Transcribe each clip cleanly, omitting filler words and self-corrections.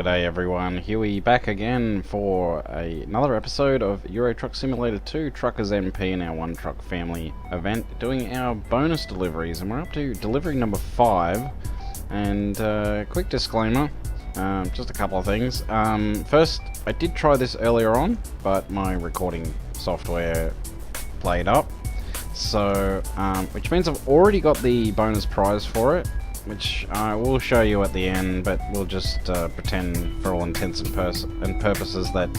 G'day everyone, Huey back again for another episode of Euro Truck Simulator 2 TruckersMP in our One Truck Family event, doing our bonus deliveries, and we're up to delivery number 5. And quick disclaimer, just a couple of things. First, I did try this earlier on, but my recording software played up, so which means I've already got the bonus prize for it, which I will show you at the end, but we'll just pretend for all intents and purposes that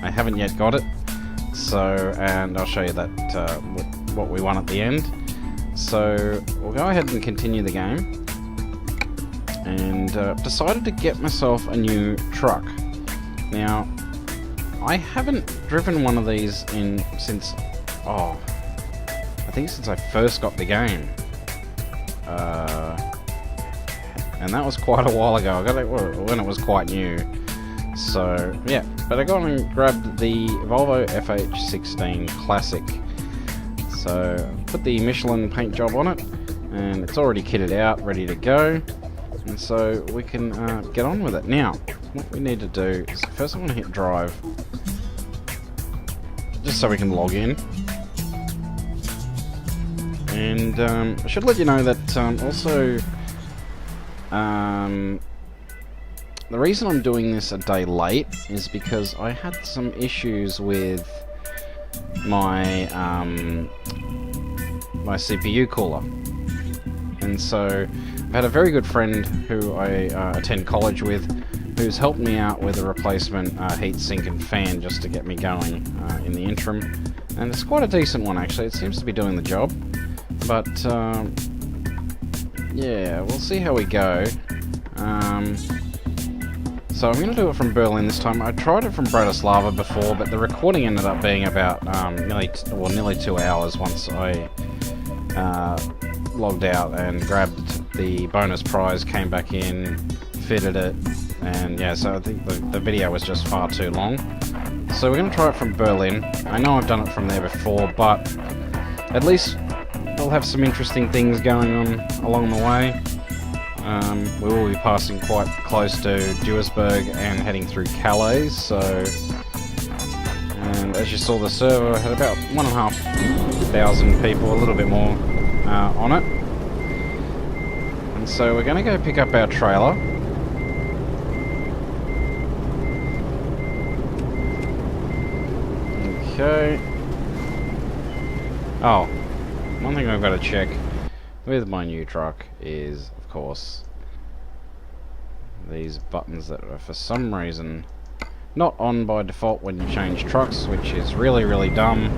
I haven't yet got it. So, and I'll show you that what we won at the end. So we'll go ahead and continue the game, and decided to get myself a new truck. Now, I haven't driven one of these since I think since I first got the game. And that was quite a while ago. I got it when it was quite new. So yeah, but I got and grabbed the Volvo FH16 Classic. So put the Michelin paint job on it, and it's already kitted out, ready to go. And so we can get on with it. Now, what we need to do is first I want to hit drive, just so we can log in. And I should let you know that also the reason I'm doing this a day late is because I had some issues with my my CPU cooler, and so I've had a very good friend who I attend college with, who's helped me out with a replacement heat sink and fan just to get me going in the interim, and it's quite a decent one actually. It seems to be doing the job, but yeah, we'll see how we go. So I'm going to do it from Berlin this time. I tried it from Bratislava before, but the recording ended up being about nearly 2 hours once I logged out and grabbed the bonus prize, came back in, fitted it, and yeah, so I think the video was just far too long. So we're going to try it from Berlin. I know I've done it from there before, but at least we'll have some interesting things going on along the way. We will be passing quite close to Duisburg and heading through Calais, so... And as you saw, the server had about 1,500 people, a little bit more, on it. And so we're going to go pick up our trailer. Okay. Oh, one thing I've got to check with my new truck is, of course, these buttons that are for some reason not on by default when you change trucks, which is really, really dumb,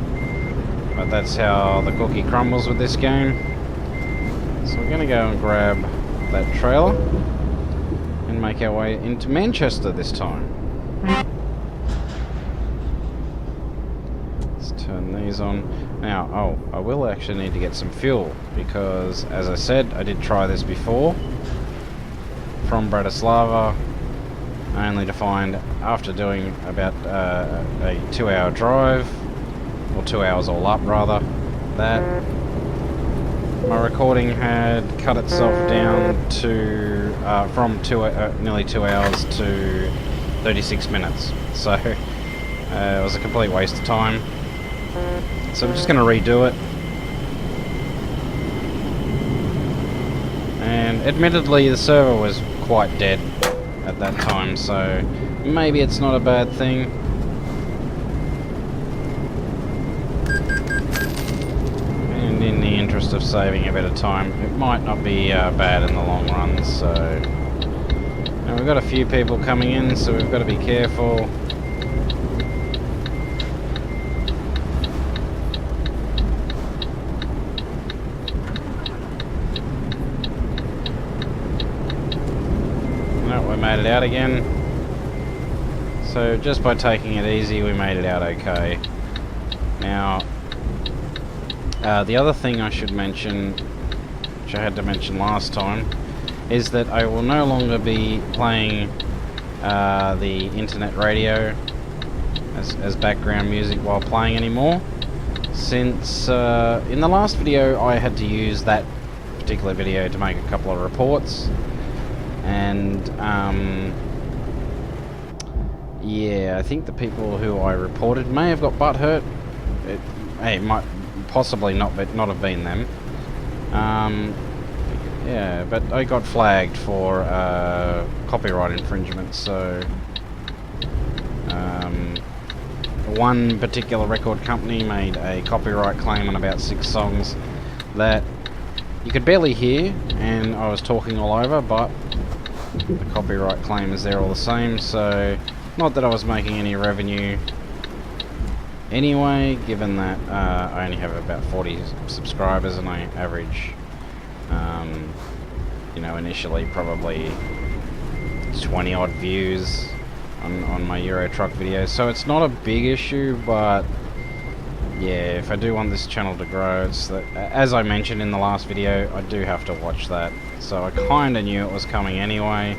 but that's how the cookie crumbles with this game. So we're going to go and grab that trailer and make our way into Manchester this time. Let's turn these on. Now, I will actually need to get some fuel, because, as I said, I did try this before from Bratislava, only to find, after doing about a 2-hour drive, or 2 hours all up rather, that my recording had cut itself down to from nearly 2 hours to 36 minutes. So it was a complete waste of time. So I'm just going to redo it. And admittedly, the server was quite dead at that time, so maybe it's not a bad thing. And in the interest of saving a bit of time, it might not be bad in the long run. So now we've got a few people coming in, so we've got to be careful. Made it out again. So just by taking it easy, we made it out okay. Now, the other thing I should mention, which I had to mention last time, is that I will no longer be playing the internet radio as background music while playing anymore, since in the last video I had to use that particular video to make a couple of reports, and yeah, I think the people who I reported may have got butt hurt. It might possibly not have been them. Yeah, but I got flagged for copyright infringement, so one particular record company made a copyright claim on about 6 songs that you could barely hear, and I was talking all over, but the copyright claim is there all the same, so not that I was making any revenue anyway, given that I only have about 40 subscribers and I average, you know, initially probably 20 odd views on my Euro Truck videos, so it's not a big issue, but yeah, if I do want this channel to grow, it's that, as I mentioned in the last video, I do have to watch that, so I kinda knew it was coming anyway,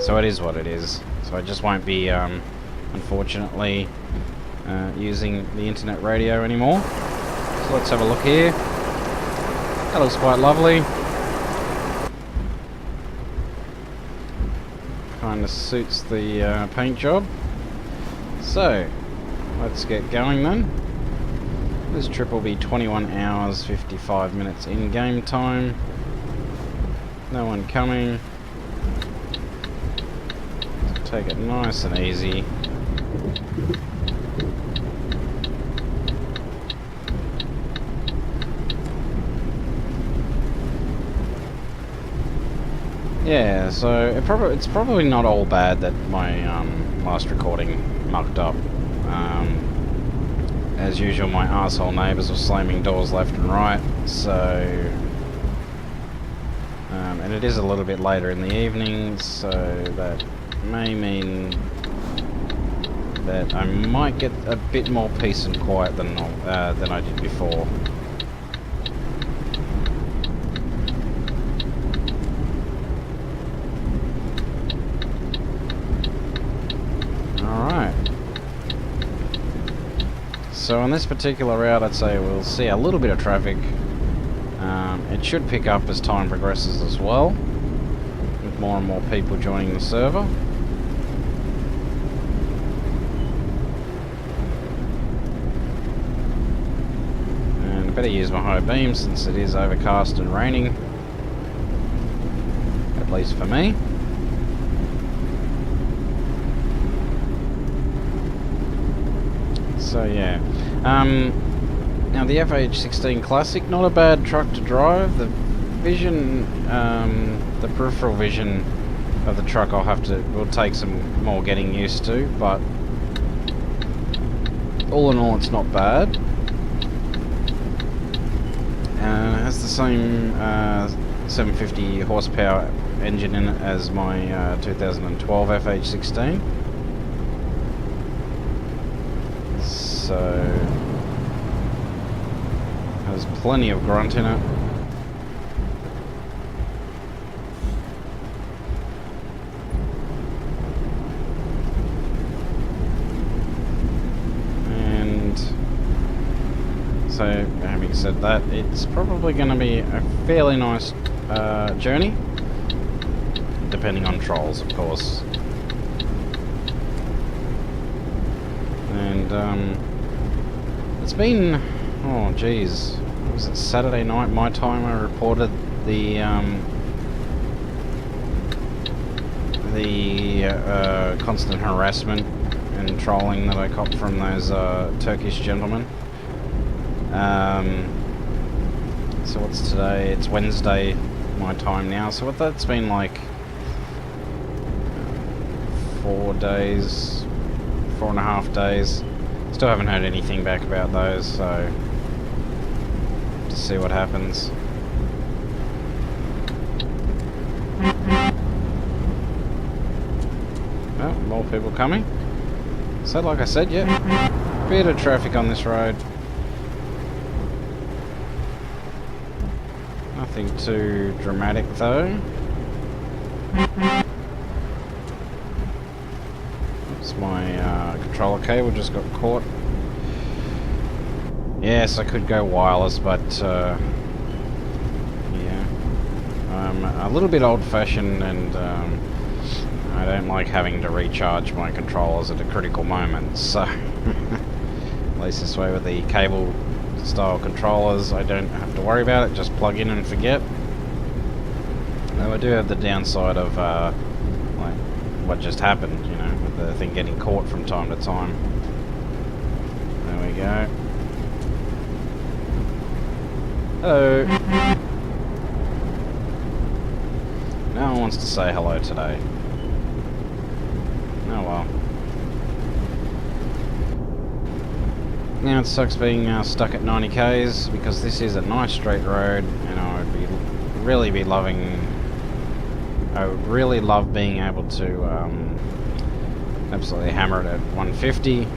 so it is what it is. So I just won't be unfortunately using the internet radio anymore. So let's have a look here. That looks quite lovely. Kind of suits the paint job. So let's get going then. This trip will be 21 hours 55 minutes in game time. No one coming. Take it nice and easy. Yeah, so it's probably not all bad that my last recording mucked up. As usual, my arsehole neighbours were slamming doors left and right, so and it is a little bit later in the evening, so that may mean that I might get a bit more peace and quiet than I did before. Alright. So on this particular route, I'd say we'll see a little bit of traffic. It should pick up as time progresses as well, with more and more people joining the server. And I better use my high beam since it is overcast and raining, at least for me. So yeah, now the FH16 Classic, not a bad truck to drive. The vision, the peripheral vision of the truck will take some more getting used to, but all in all it's not bad. It has the same 750 horsepower engine in it as my 2012 FH16. So there's plenty of grunt in it. And so having said that, it's probably going to be a fairly nice journey, depending on trolls, of course. And it's been, oh geez, was it Saturday night my time? I reported the constant harassment and trolling that I copped from those Turkish gentlemen. So what's today? It's Wednesday my time now. So what that's been like 4 days, 4.5 days. Still haven't heard anything back about those, so just see what happens. Oh, more people coming. So like I said, yeah, bit of traffic on this road. Nothing too dramatic though. Oops, my controller cable just got caught. Yes, I could go wireless, but yeah, I'm a little bit old-fashioned, and I don't like having to recharge my controllers at a critical moment, so at least this way with the cable style controllers I don't have to worry about it, just plug in and forget. Though I do have the downside of like what just happened, you know, with the thing getting caught from time to time. There we go. Hello. No one wants to say hello today. Oh well. Now it sucks being stuck at 90 k's because this is a nice straight road, and I would really love being able to absolutely hammer it at 150.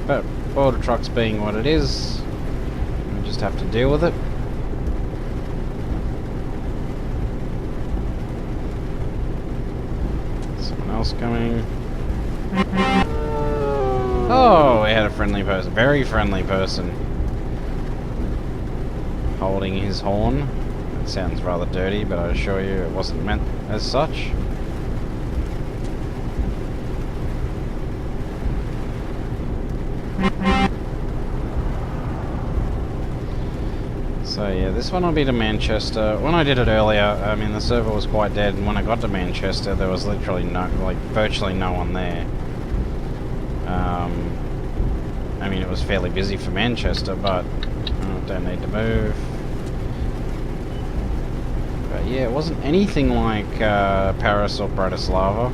But border trucks being what it is, we just have to deal with it. Someone else coming. Oh, we had a friendly person, very friendly person, holding his horn. It sounds rather dirty, but I assure you it wasn't meant as such. So yeah, this one will be to Manchester. When I did it earlier, I mean the server was quite dead, and when I got to Manchester there was literally virtually no one there. I mean it was fairly busy for Manchester, but don't need to move. But yeah, it wasn't anything like Paris or Bratislava.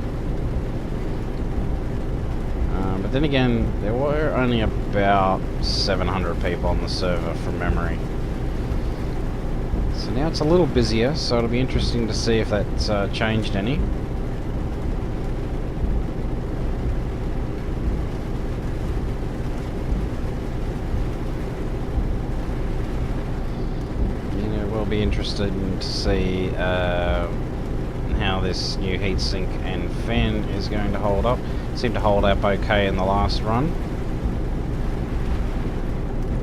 But then again, there were only about 700 people on the server from memory. So now it's a little busier, so it'll be interesting to see if that's changed any. Be interested to see how this new heatsink and fan is going to hold up. It seemed to hold up okay in the last run.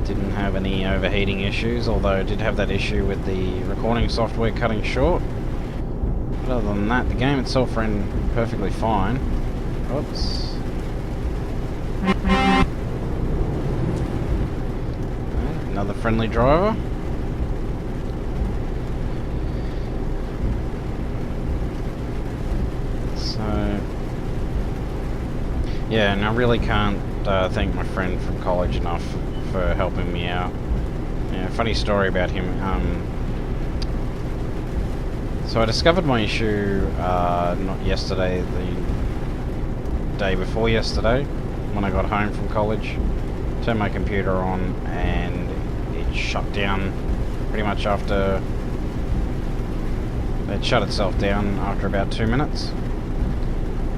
Didn't have any overheating issues, although it did have that issue with the recording software cutting short. But other than that, the game itself ran perfectly fine. Oops. Another friendly driver. Yeah, and I really can't thank my friend from college enough for helping me out. Yeah, funny story about him. So I discovered my issue not yesterday, the day before yesterday, when I got home from college. Turned my computer on and it shut down pretty much after... It shut itself down after about 2 minutes.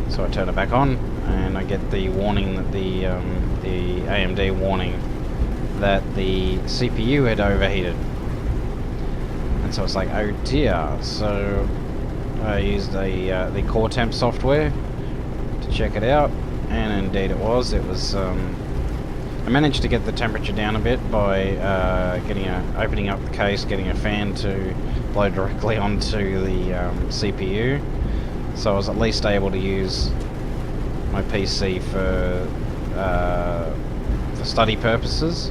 So I turned it back on, and I get the warning that the AMD warning that the CPU had overheated. And so it's like, oh dear. So I used the Core Temp software to check it out, and indeed it was. It was. I managed to get the temperature down a bit by opening up the case, getting a fan to blow directly onto the CPU. So I was at least able to use my PC for study purposes.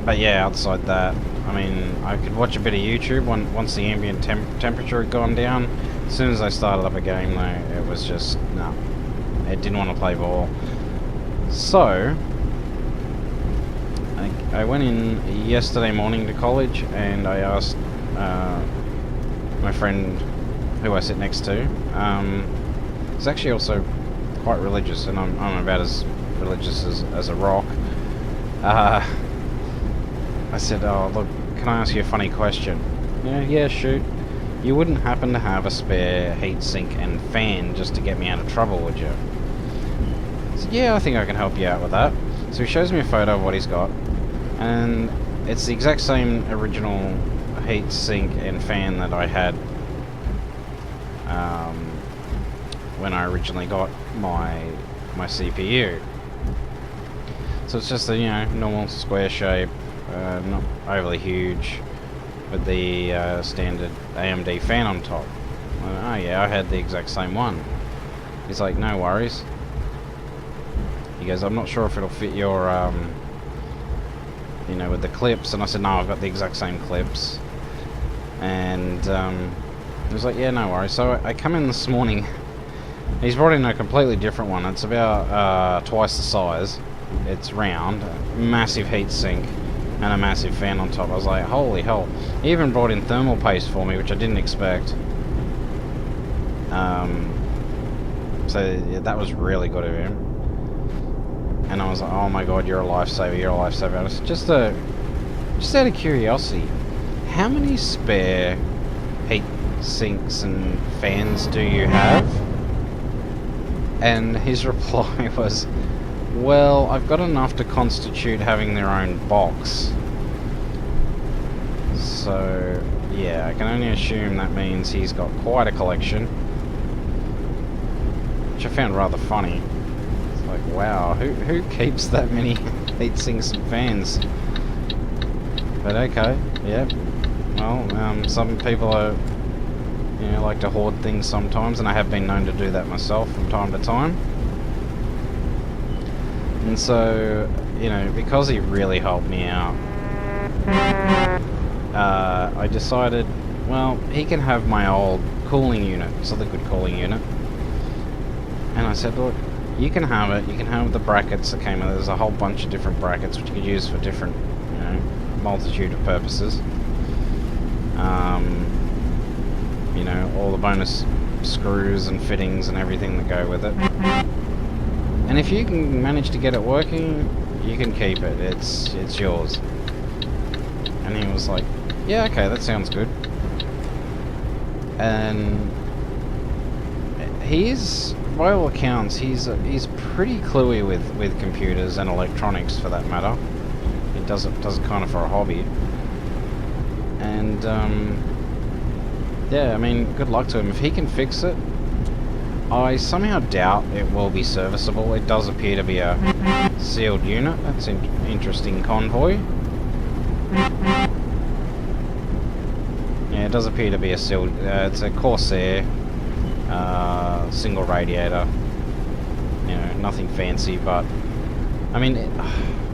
But yeah, outside that, I mean, I could watch a bit of YouTube once the ambient temperature had gone down. As soon as I started up a game, though, it was just no. It didn't want to play ball. So I went in yesterday morning to college, and I asked my friend who I sit next to. He's actually also quite religious, and I'm about as religious as a rock. I said, oh look, can I ask you a funny question? Yeah, shoot. You wouldn't happen to have a spare heatsink and fan just to get me out of trouble, would you? I said, yeah, I think I can help you out with that. So he shows me a photo of what he's got, and it's the exact same original heatsink and fan that I had when I originally got my CPU. So it's just a normal square shape, not overly huge. with the standard AMD fan on top. I went, oh yeah, I had the exact same one. He's like, no worries. He goes, I'm not sure if it'll fit your, you know, with the clips. And I said, no, I've got the exact same clips. And he was like, yeah, no worries. So I come in this morning. He's brought in a completely different one. It's about twice the size. It's round, massive heat sink, and a massive fan on top. I was like, holy hell. He even brought in thermal paste for me, which I didn't expect. So yeah, that was really good of him. And I was like, oh my god, you're a lifesaver, you're a lifesaver. And it's just out of curiosity, how many spare heat sinks and fans do you have? And his reply was, well, I've got enough to constitute having their own box. So, yeah, I can only assume that means he's got quite a collection. Which I found rather funny. It's like, wow, who keeps that many heat sinks and fans? But okay, yeah. Well, some people are, you know, like to hoard things sometimes, and I have been known to do that myself from time to time. And so, you know, because he really helped me out, I decided, well, he can have my old cooling unit. It's a liquid cooling unit. And I said, look, you can have it. You can have the brackets that came with it. There's a whole bunch of different brackets which you could use for different, you know, multitude of purposes. You know, all the bonus screws and fittings and everything that go with it. And if you can manage to get it working, you can keep it. It's yours. And he was like, yeah, okay, that sounds good. And he is, by all accounts, he's pretty cluey with computers and electronics, for that matter. He does it kind of for a hobby. And yeah, I mean, good luck to him. If he can fix it, I somehow doubt it will be serviceable. It does appear to be a sealed unit. That's an interesting convoy. Yeah, it does appear to be a sealed... it's a Corsair single radiator. You know, nothing fancy, but... I mean,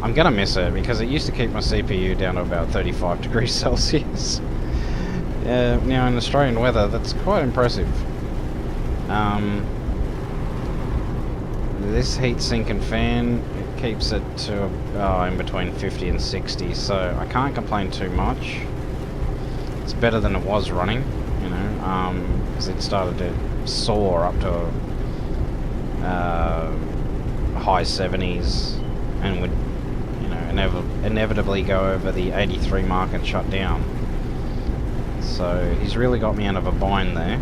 I'm gonna miss it, because it used to keep my CPU down to about 35 degrees Celsius. Now, in Australian weather, that's quite impressive. This heatsink and fan, it keeps it to in between 50 and 60, so I can't complain too much. It's better than it was running, you know, because it started to soar up to high 70s and would, you know, inevitably go over the 83 mark and shut down. So he's really got me out of a bind there.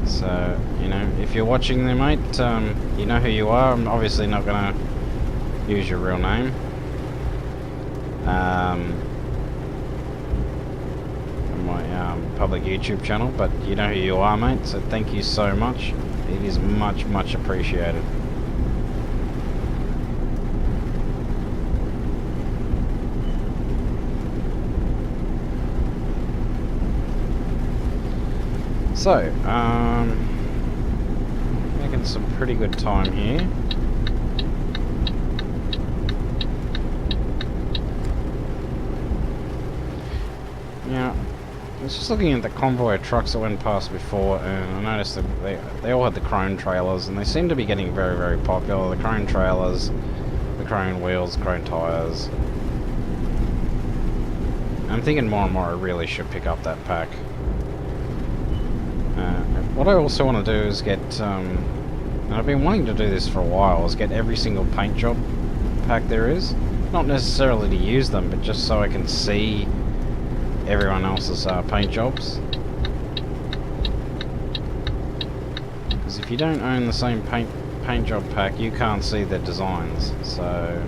So, you know, if you're watching there, mate, you know who you are. I'm obviously not going to use your real name. On my public YouTube channel, but you know who you are, mate, so thank you so much. It is much, much appreciated. So, making some pretty good time here. Now, I was just looking at the convoy of trucks that went past before, and I noticed that they all had the Crone trailers, and they seem to be getting very, very popular. The Crone trailers, the Crone wheels, Crone tyres. I'm thinking more and more I really should pick up that pack. What I also want to do is get, and I've been wanting to do this for a while, is get every single paint job pack there is. Not necessarily to use them, but just so I can see everyone else's paint jobs. Because if you don't own the same paint job pack, you can't see their designs. So,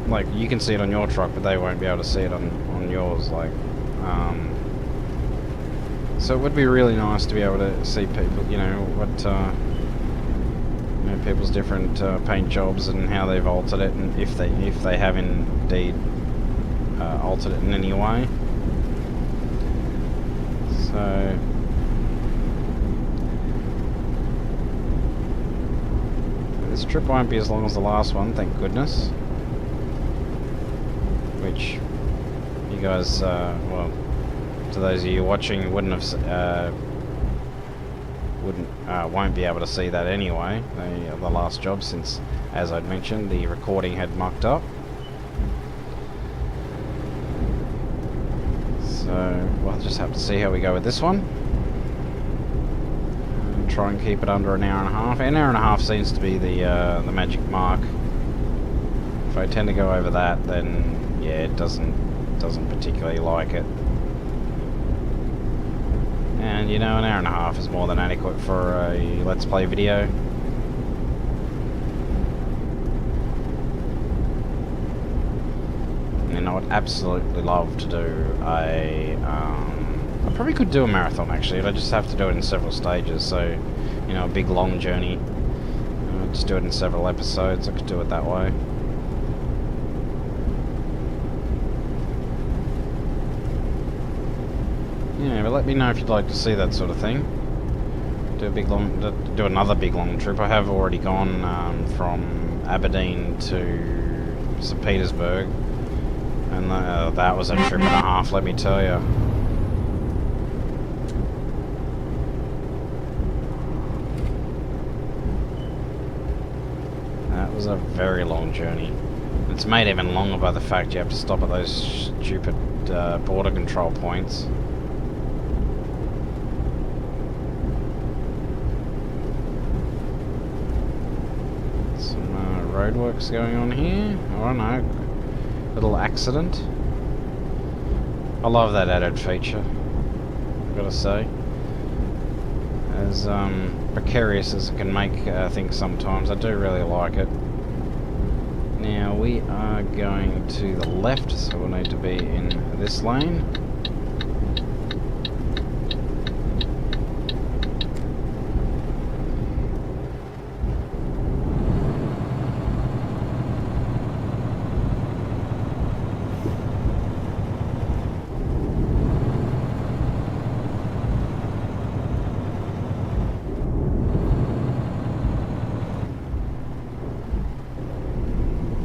like, you can see it on your truck, but they won't be able to see it on yours. Like, so it would be really nice to be able to see people, you know, what you know, people's different paint jobs and how they've altered it, and if they have indeed altered it in any way. So this trip won't be as long as the last one, thank goodness. Which you guys, well, to those of you watching, wouldn't be able to see that anyway. The last job, since, as I'd mentioned, the recording had mucked up. So we'll just have to see how we go with this one. And try and keep it under an hour and a half. An hour and a half seems to be the magic mark. If I tend to go over that, then yeah, it doesn't particularly like it. And you know, an hour and a half is more than adequate for a Let's Play video. And I would absolutely love to do I probably could do a marathon actually, but I just have to do it in several stages, so, you know, a big long journey. Just do it in several episodes, I could do it that way. Yeah, but let me know if you'd like to see that sort of thing. Do another big long trip. I have already gone from Aberdeen to St. Petersburg, and that was a trip and a half, let me tell you. That was a very long journey. It's made even longer by the fact you have to stop at those stupid border control points. Roadworks going on here. I don't know. Little accident. I love that added feature, I've got to say. As precarious as it can make things sometimes, I do really like it. Now we are going to the left, so we'll need to be in this lane.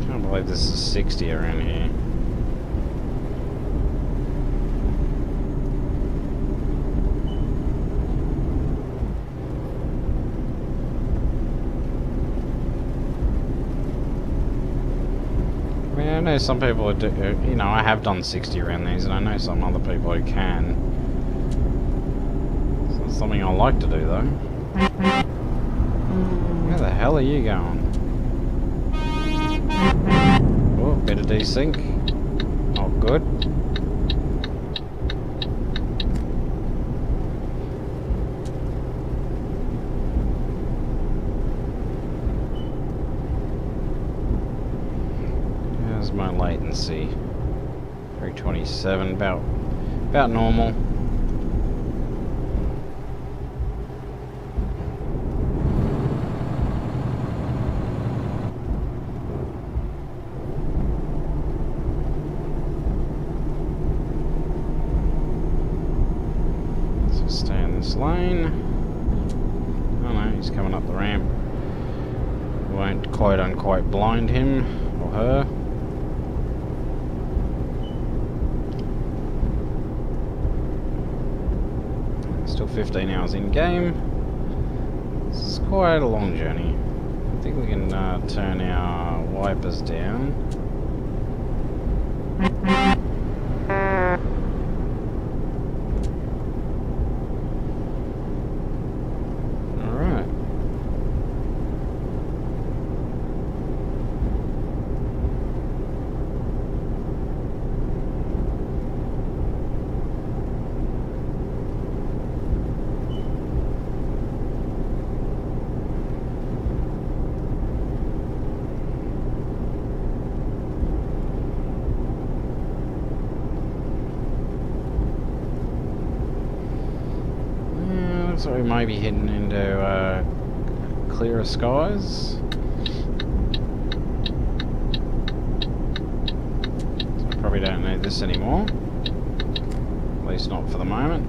I believe this is 60 around here. I mean, I know some people who do, you know, I have done 60 around these, and I know some other people who can. It's not something I like to do though. Where the hell are you going? Oh, bit of desync. Not good. How's my latency? 327, about normal. Stay in this lane. Oh no, he's coming up the ramp. Won't quote unquote blind him or her. Still 15 hours in game. This is quite a long journey. I think we can turn our wipers down. So we might be heading into clearer skies. So I probably don't need this anymore. At least not for the moment.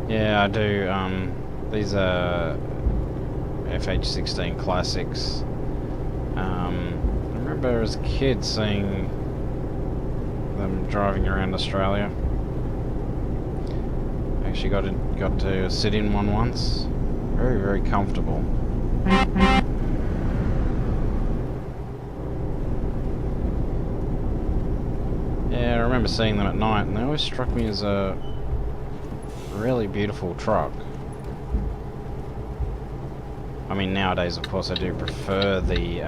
Yeah, I do. These are FH16 classics. I remember as a kid seeing them driving around Australia. Actually got to sit in one once. Very, very comfortable. Yeah, I remember seeing them at night, and they always struck me as a really beautiful truck. I mean, nowadays, of course, I do prefer the,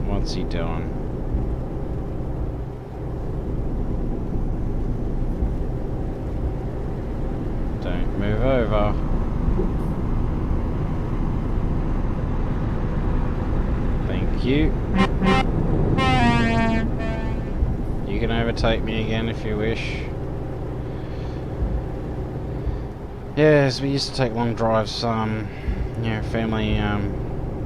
what's he doing? Don't move over. Thank you. You can overtake me again if you wish. Yes, we used to take long drives, you know, family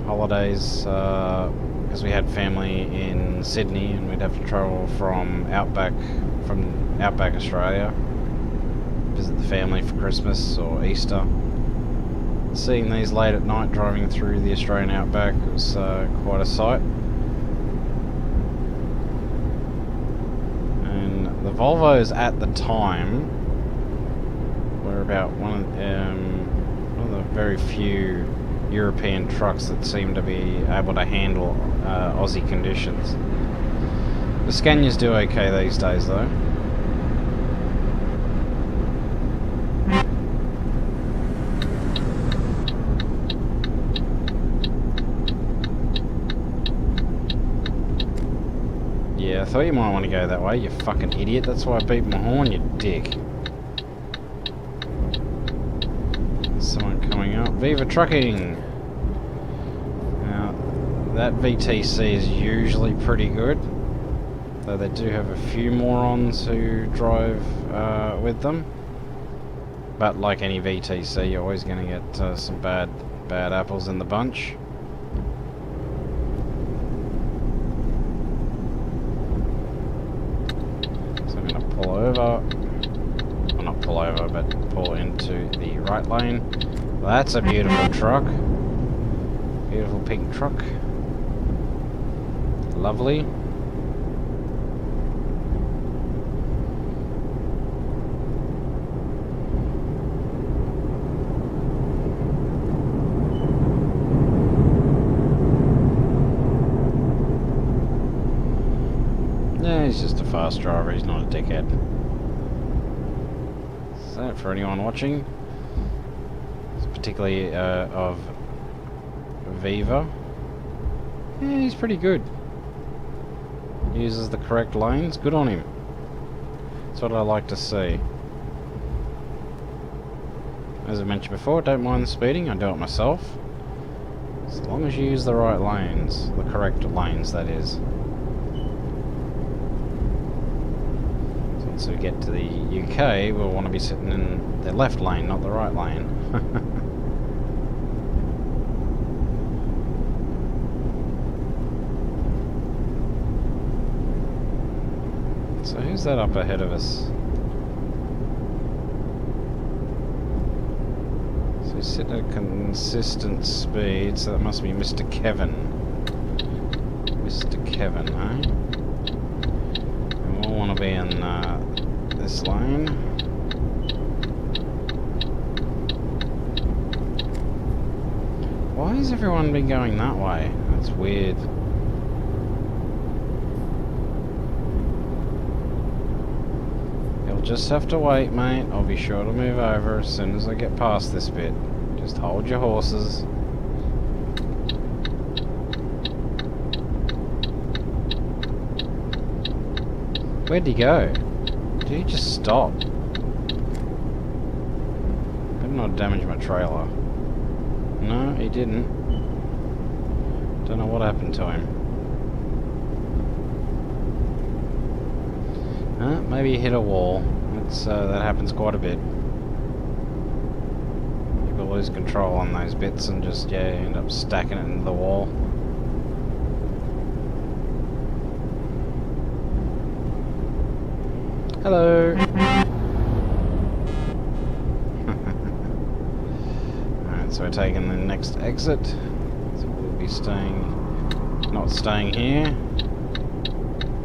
holidays, because we had family in Sydney, and we'd have to travel from outback Australia, visit the family for Christmas or Easter. Seeing these late at night driving through the Australian outback was quite a sight. And the Volvos at the time were about one of the very few European trucks that seem to be able to handle Aussie conditions. The Scanias do okay these days, though. Yeah, I thought you might want to go that way, you fucking idiot. That's why I beat my horn, you dick. Someone coming up. Viva Trucking! Now, that VTC is usually pretty good, though they do have a few morons who drive with them. But like any VTC, you're always going to get some bad apples in the bunch. So I'm going to pull over. Well, not pull over, but pull into the right lane. Well, that's a beautiful truck. Beautiful pink truck. Lovely. Yeah, he's just a fast driver, he's not a dickhead. So, for anyone watching, particularly of Viva, yeah, he's pretty good. Uses the correct lanes, good on him. That's what I like to see. As I mentioned before, don't mind the speeding, I do it myself. As long as you use the right lanes, the correct lanes, that is. So once we get to the UK, we'll want to be sitting in the left lane, not the right lane. So who's that up ahead of us? So he's sitting at a consistent speed, so that must be Mr. Kevin. Mr. Kevin, eh? And we'll want to be in this lane. Why has everyone been going that way? That's weird. Just have to wait, mate. I'll be sure to move over as soon as I get past this bit. Just hold your horses. Where'd he go? Did he just stop? Better not damage my trailer. No, he didn't. Don't know what happened to him. Maybe he hit a wall. That happens quite a bit. People lose control on those bits and just, yeah, end up stacking it into the wall. Hello! Alright, so we're taking the next exit. So we'll be not staying here.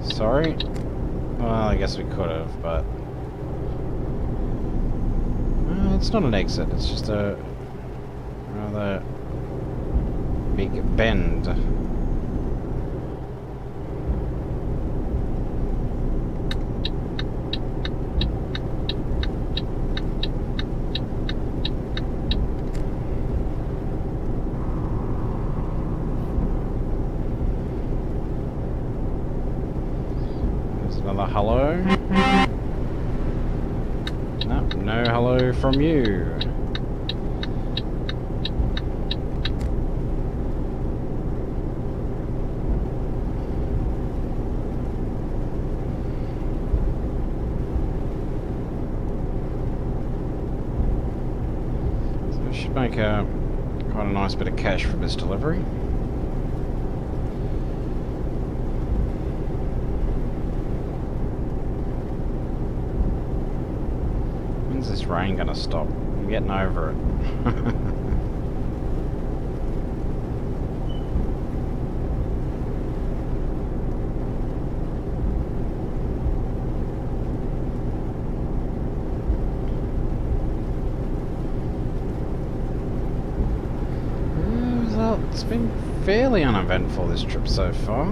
Sorry. Well, I guess we could have, but... it's not an exit, it's just a rather big bend. There's another hello. No hello from you. So we should make quite a nice bit of cash from this delivery. When's this rain gonna stop? I'm getting over it. It's been fairly uneventful this trip so far.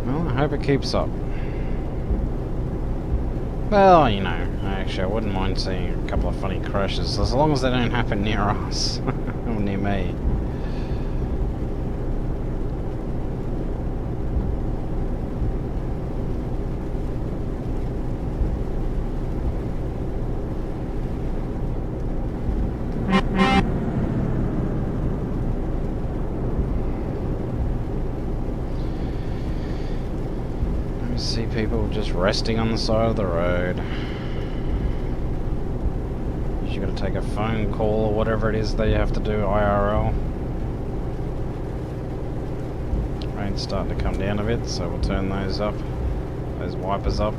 Well, I hope it keeps up. Well, you know, actually I wouldn't mind seeing a couple of funny crashes, as long as they don't happen near us, or near me. See people just resting on the side of the road. You gotta take a phone call or whatever it is that you have to do IRL. Rain's starting to come down a bit, so we'll turn those up, those wipers up.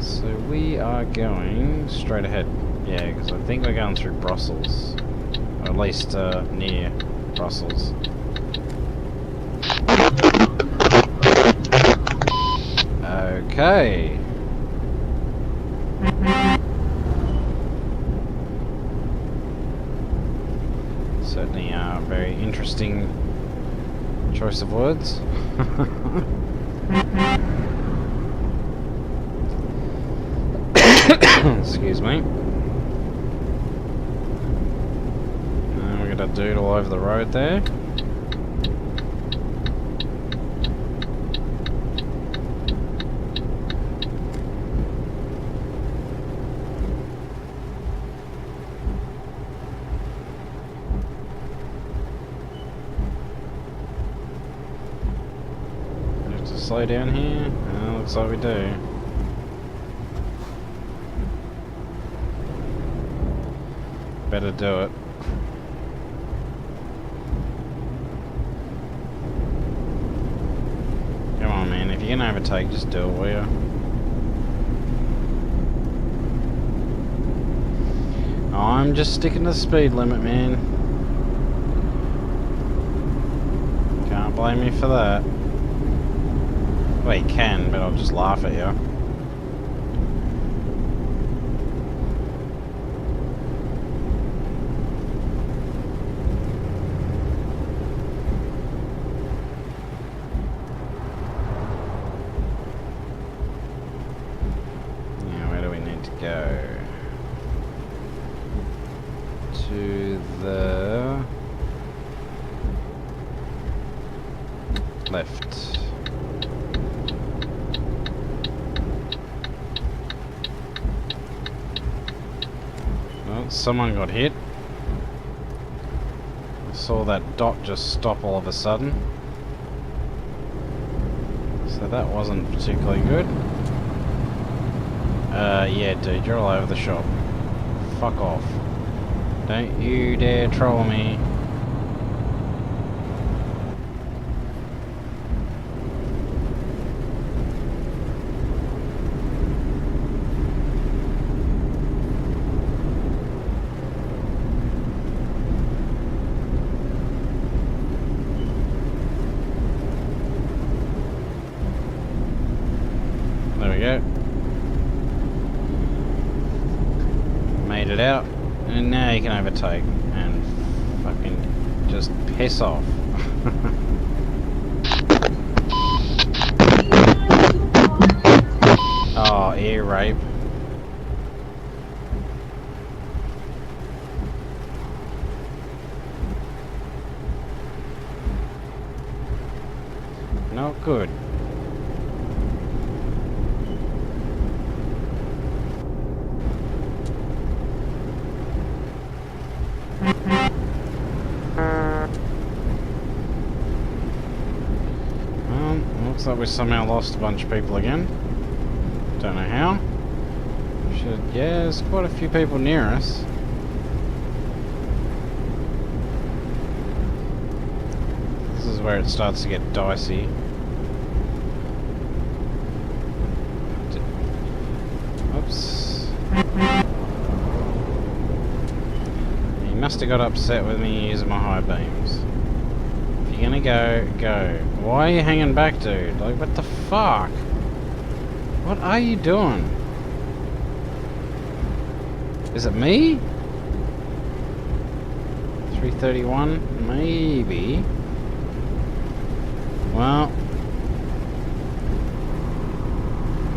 So we are going straight ahead. Yeah, because I think we're going through Brussels. Or at least near Brussels. Okay. Certainly a very interesting choice of words. Excuse me. A dude all over the road there. We have to slow down here. Looks like we do. Better do it. If you can overtake, just do it, will you? I'm just sticking to the speed limit, man. Can't blame me for that. Well, you can, but I'll just laugh at you. Go. to the left. Well, someone got hit. I saw that dot just stop all of a sudden. So that wasn't particularly good. Yeah, dude, you're all over the shop. Fuck off. Don't you dare troll me. There we go. Made it out. And now you can overtake and fucking just piss off. Oh, ear rape. Not good. Looks like we somehow lost a bunch of people again. Don't know how. Yeah, there's quite a few people near us. This is where it starts to get dicey. Oops. He must have got upset with me using my high beams. If you're gonna go, go. Why are you hanging back, dude? Like, what the fuck? What are you doing? Is it me? 331? Maybe. Well,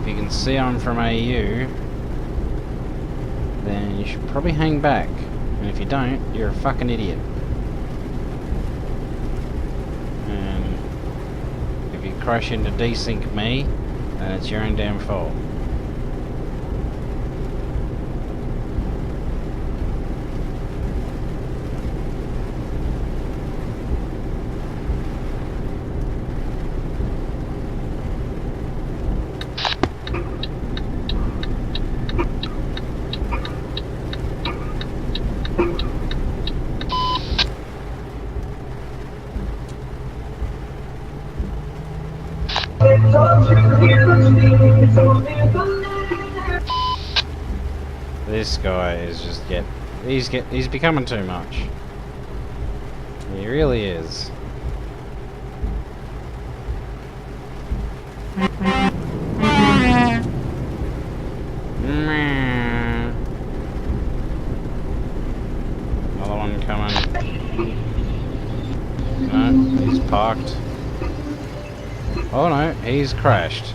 if you can see I'm from AU, then you should probably hang back. And if you don't, you're a fucking idiot. And if you crash into desync me, then it's your own damn fault. This guy is just he's becoming too much. He really is. Another one coming. No, he's parked. Oh no, he's crashed.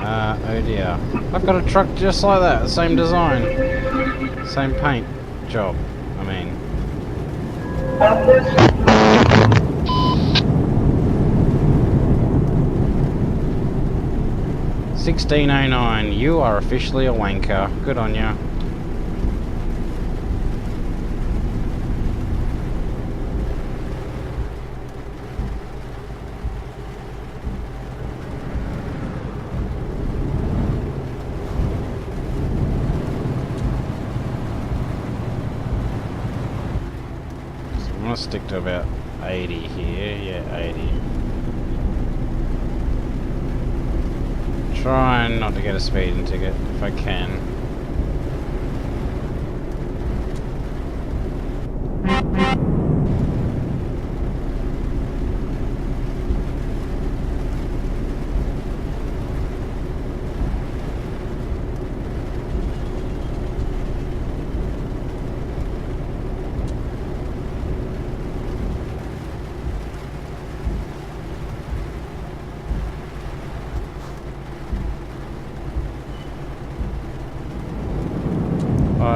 Oh dear. I've got a truck just like that, the same design. Same paint job, I mean. $16.09, you are officially a wanker. Good on ya. I'm gonna stick to about 80 here. Yeah, 80. Trying not to get a speeding ticket if I can.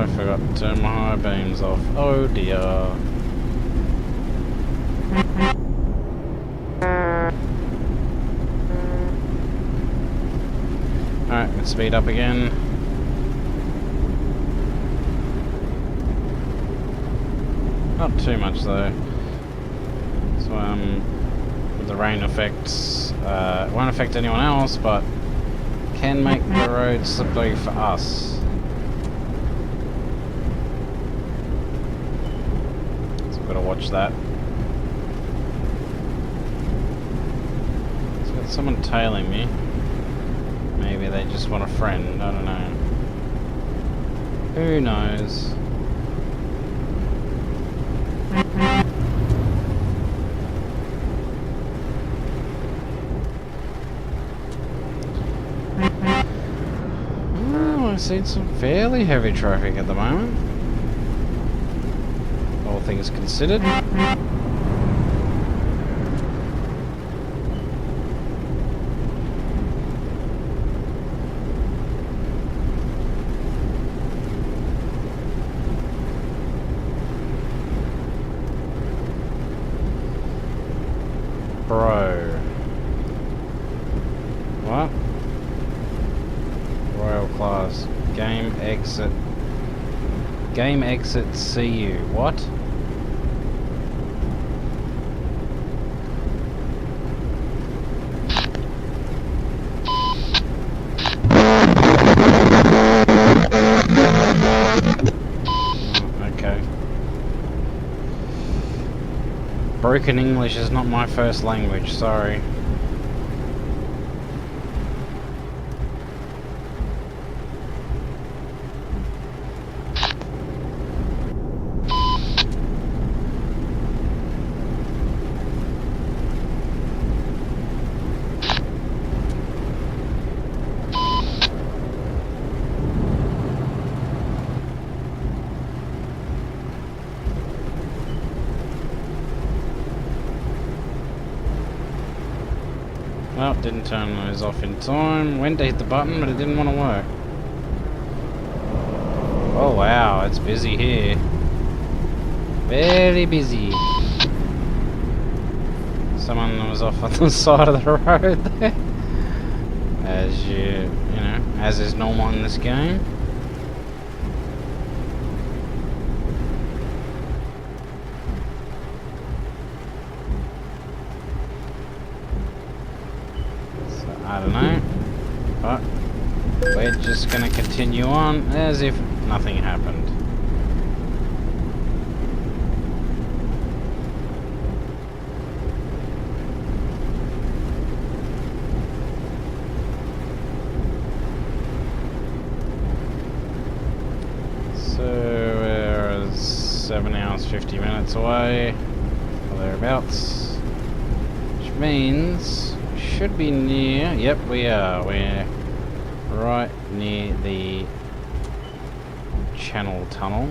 I forgot to turn my high beams off. Oh dear. Alright, let's speed up again. Not too much though. So with the rain effects, it won't affect anyone else, but can make the road slippery for us. So we've got to watch that. It's got someone tailing me. Maybe they just want a friend, I don't know. Who knows? Oh, I've seen some fairly heavy traffic at the moment. All things considered. Bro. What? Royal class. Game exit. Game exit CU. What? Okay. Broken English is not my first language, sorry. Well, didn't turn those off in time. Went to hit the button, but it didn't want to work. Oh wow, it's busy here. Very busy. Someone was off on the side of the road there. As you know, as is normal in this game. I don't know, but we're just gonna continue on as if nothing happened. So we're 7 hours 50 minutes away, or thereabouts, which means should be near. Yep, we are. We're right near the channel tunnel,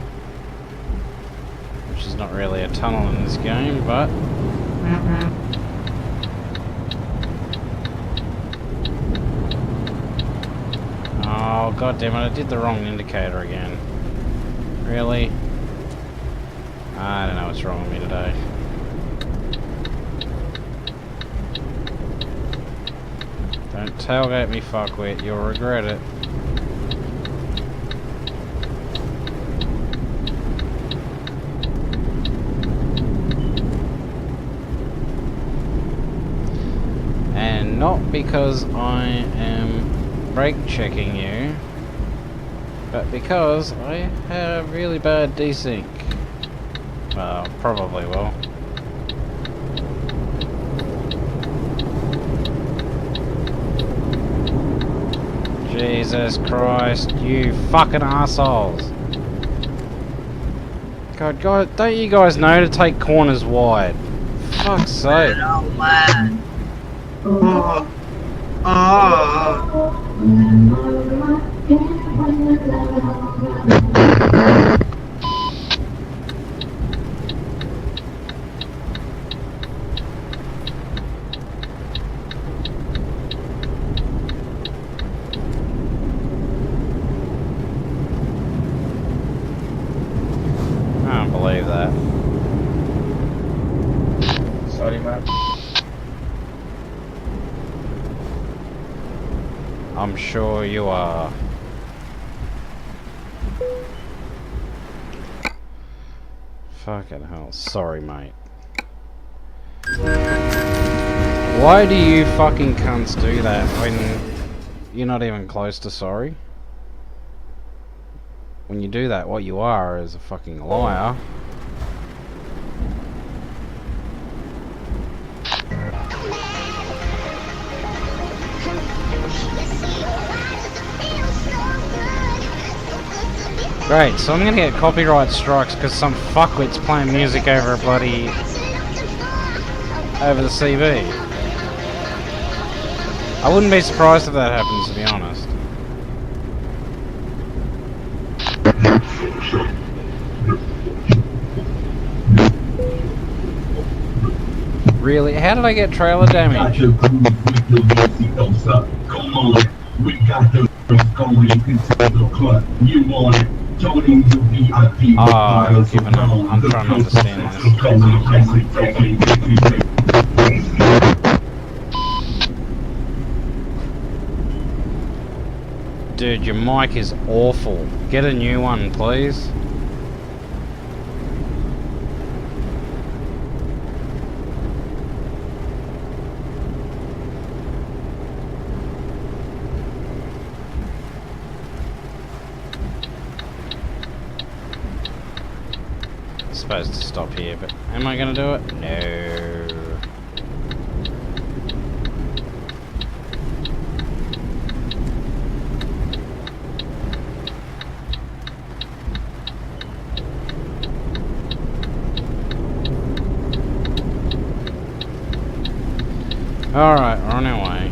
which is not really a tunnel in this game, but oh god damn it! I did the wrong indicator again. Really? I don't know what's wrong with me today. Don't tailgate me, fuckwit. You'll regret it. And not because I am brake checking you, but because I have really bad desync. Well, probably will. Jesus Christ, you fucking assholes. God, don't you guys know to take corners wide? Fuck's sake. I'm sure you are. Fucking hell. Sorry, mate. Why do you fucking cunts do that when you're not even close to sorry? When you do that, what you are is a fucking liar. Great, so I'm gonna get copyright strikes because some fuckwit's playing music over a bloody... over the CV. I wouldn't be surprised if that happens, to be honest. Really? How did I get trailer damage? Oh, I've given up. I'm trying to understand this. Dude, your mic is awful. Get a new one, please. Supposed to stop here, but am I gonna do it? No. Alright, we're on our way.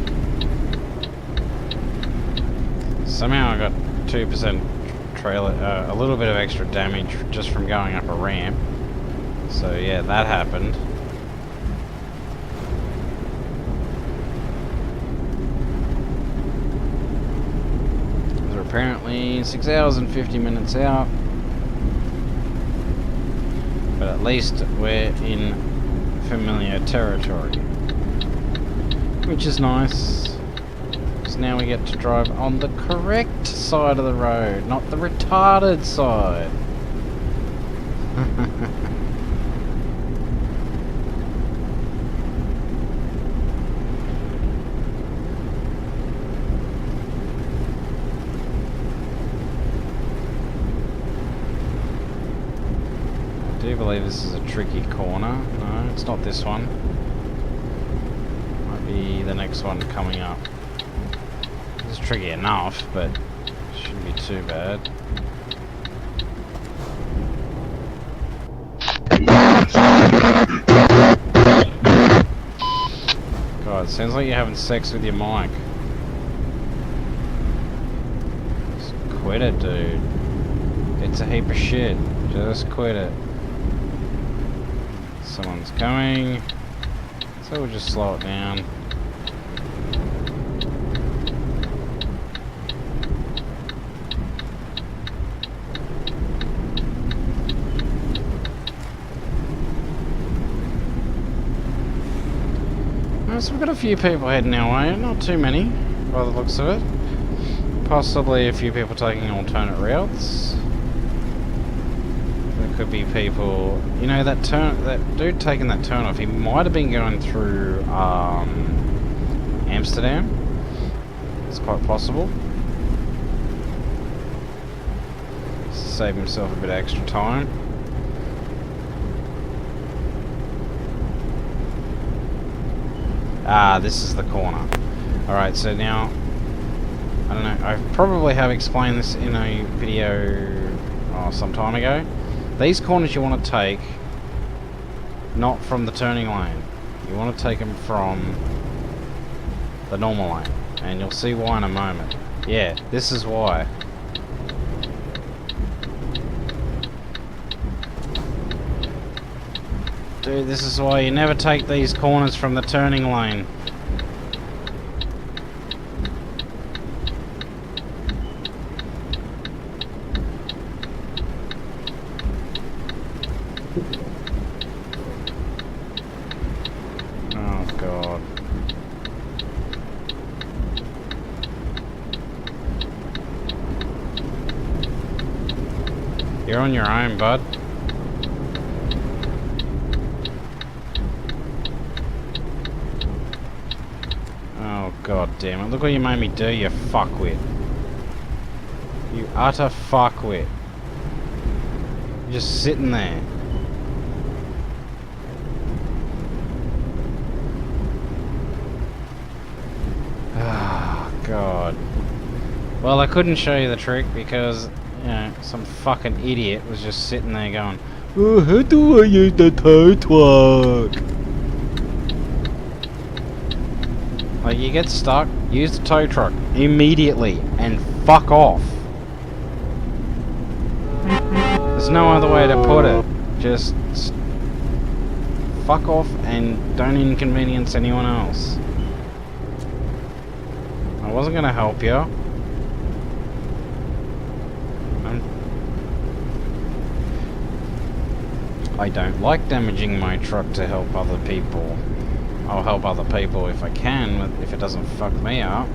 Somehow I got 2% trailer, a little bit of extra damage just from going up a ramp. So yeah, that happened. We're apparently 6 hours and 50 minutes out. But at least we're in familiar territory. Which is nice. So now we get to drive on the correct side of the road, not the retarded side. I do believe this is a tricky corner. No, it's not this one. Might be the next one coming up. It's tricky enough, but shouldn't be too bad. God, it sounds like you're having sex with your mic. Just quit it, dude. It's a heap of shit. Just quit it. Someone's coming. So we'll just slow it down. So we've got a few people heading our way, not too many by the looks of it. Possibly a few people taking alternate routes. There could be people, you know, that dude taking that turn off, he might have been going through Amsterdam. It's quite possible. Save himself a bit of extra time. Ah, this is the corner. Alright, so now, I don't know, I probably have explained this in a video some time ago. These corners you want to take, not from the turning lane. You want to take them from the normal lane. And you'll see why in a moment. Yeah, this is why. Dude, this is why you never take these corners from the turning lane. Oh God. You're on your own, bud. Oh, god damn it. Look what you made me do, you fuckwit. You utter fuckwit. You're just sitting there. Oh, god. Well, I couldn't show you the trick because, you know, some fucking idiot was just sitting there going, oh, how do I use the tow truck? Like, you get stuck, use the tow truck immediately and fuck off. There's no other way to put it. Just fuck off and don't inconvenience anyone else. I wasn't gonna help you. I don't like damaging my truck to help other people. I'll help other people if I can, if it doesn't fuck me up.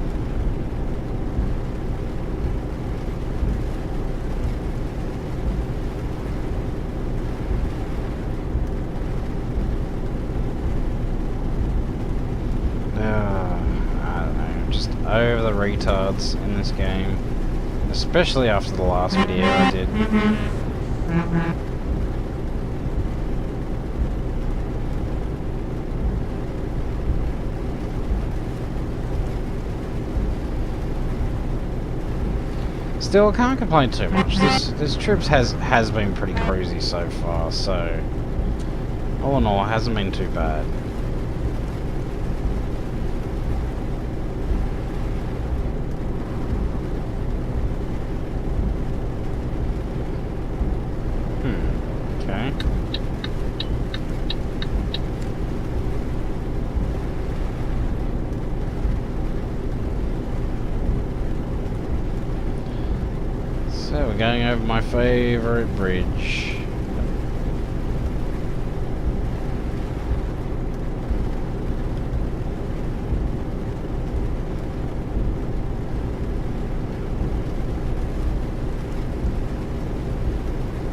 I don't know, I'm just over the retards in this game. Especially after the last video I did. Still, I can't complain too much. This trip has been pretty cruisy so far, so all in all, it hasn't been too bad. Okay. So we're going over my favourite bridge.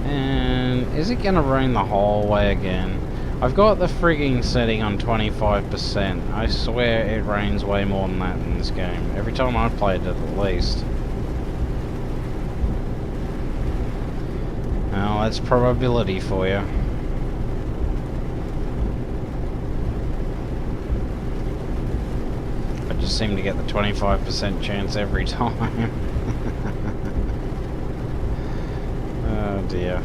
And is it gonna rain the whole way again? I've got the frigging setting on 25%. I swear it rains way more than that in this game. Every time I've played it at least. Well, that's probability for you. I just seem to get the 25% chance every time. Oh dear.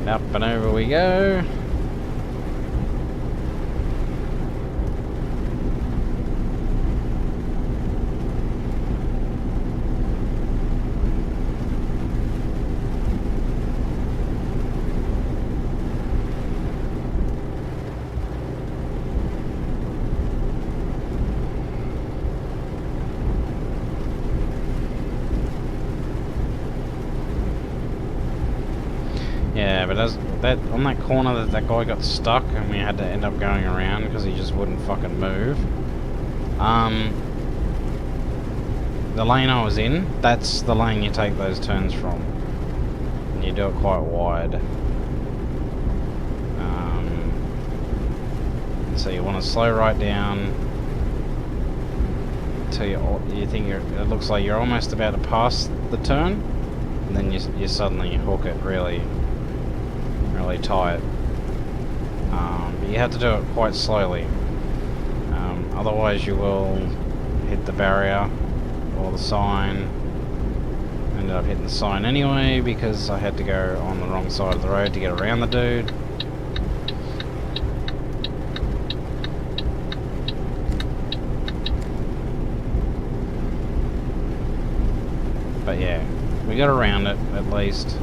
Up and over we go. Yeah, but as that on that corner that guy got stuck and we had to end up going around because he just wouldn't fucking move. The lane I was in, that's the lane you take those turns from. And you do it quite wide. So you want to slow right down till you think it looks like you're almost about to pass the turn, and then you suddenly hook it really tight. But you have to do it quite slowly. Otherwise you will hit the barrier or the sign. Ended up hitting the sign anyway because I had to go on the wrong side of the road to get around the dude. But yeah, we got around it at least.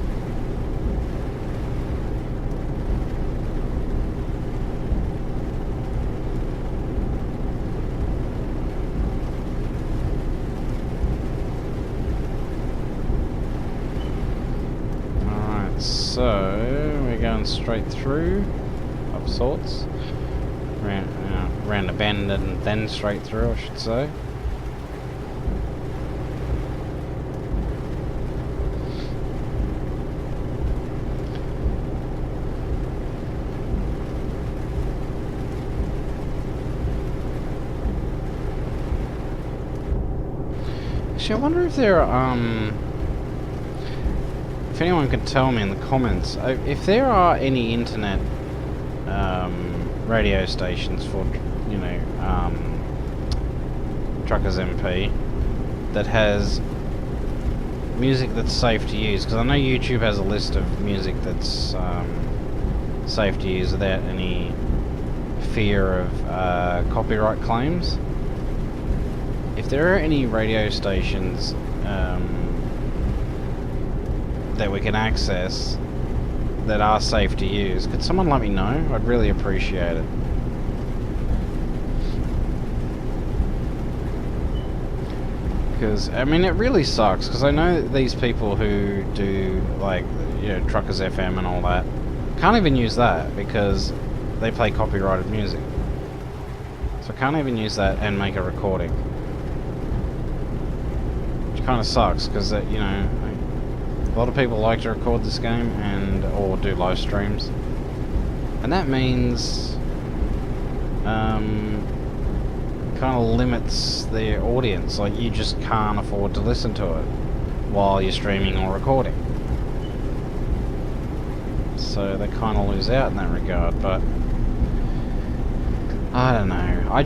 So we're going straight through, of sorts. Round a bend and then straight through, I should say. Actually, I wonder if there are, if anyone could tell me in the comments, if there are any internet radio stations for, you know, TruckersMP that has music that's safe to use, because I know YouTube has a list of music that's safe to use without any fear of copyright claims. If there are any radio stations that we can access that are safe to use, could someone let me know? I'd really appreciate it. Because, I mean, it really sucks, because I know that these people who do, like, you know, Truckers FM and all that, can't even use that, because they play copyrighted music. So I can't even use that and make a recording. Which kind of sucks, because, you know, a lot of people like to record this game and or do live streams, and that means kind of limits their audience. Like, you just can't afford to listen to it while you're streaming or recording, so they kind of lose out in that regard. But I don't know, I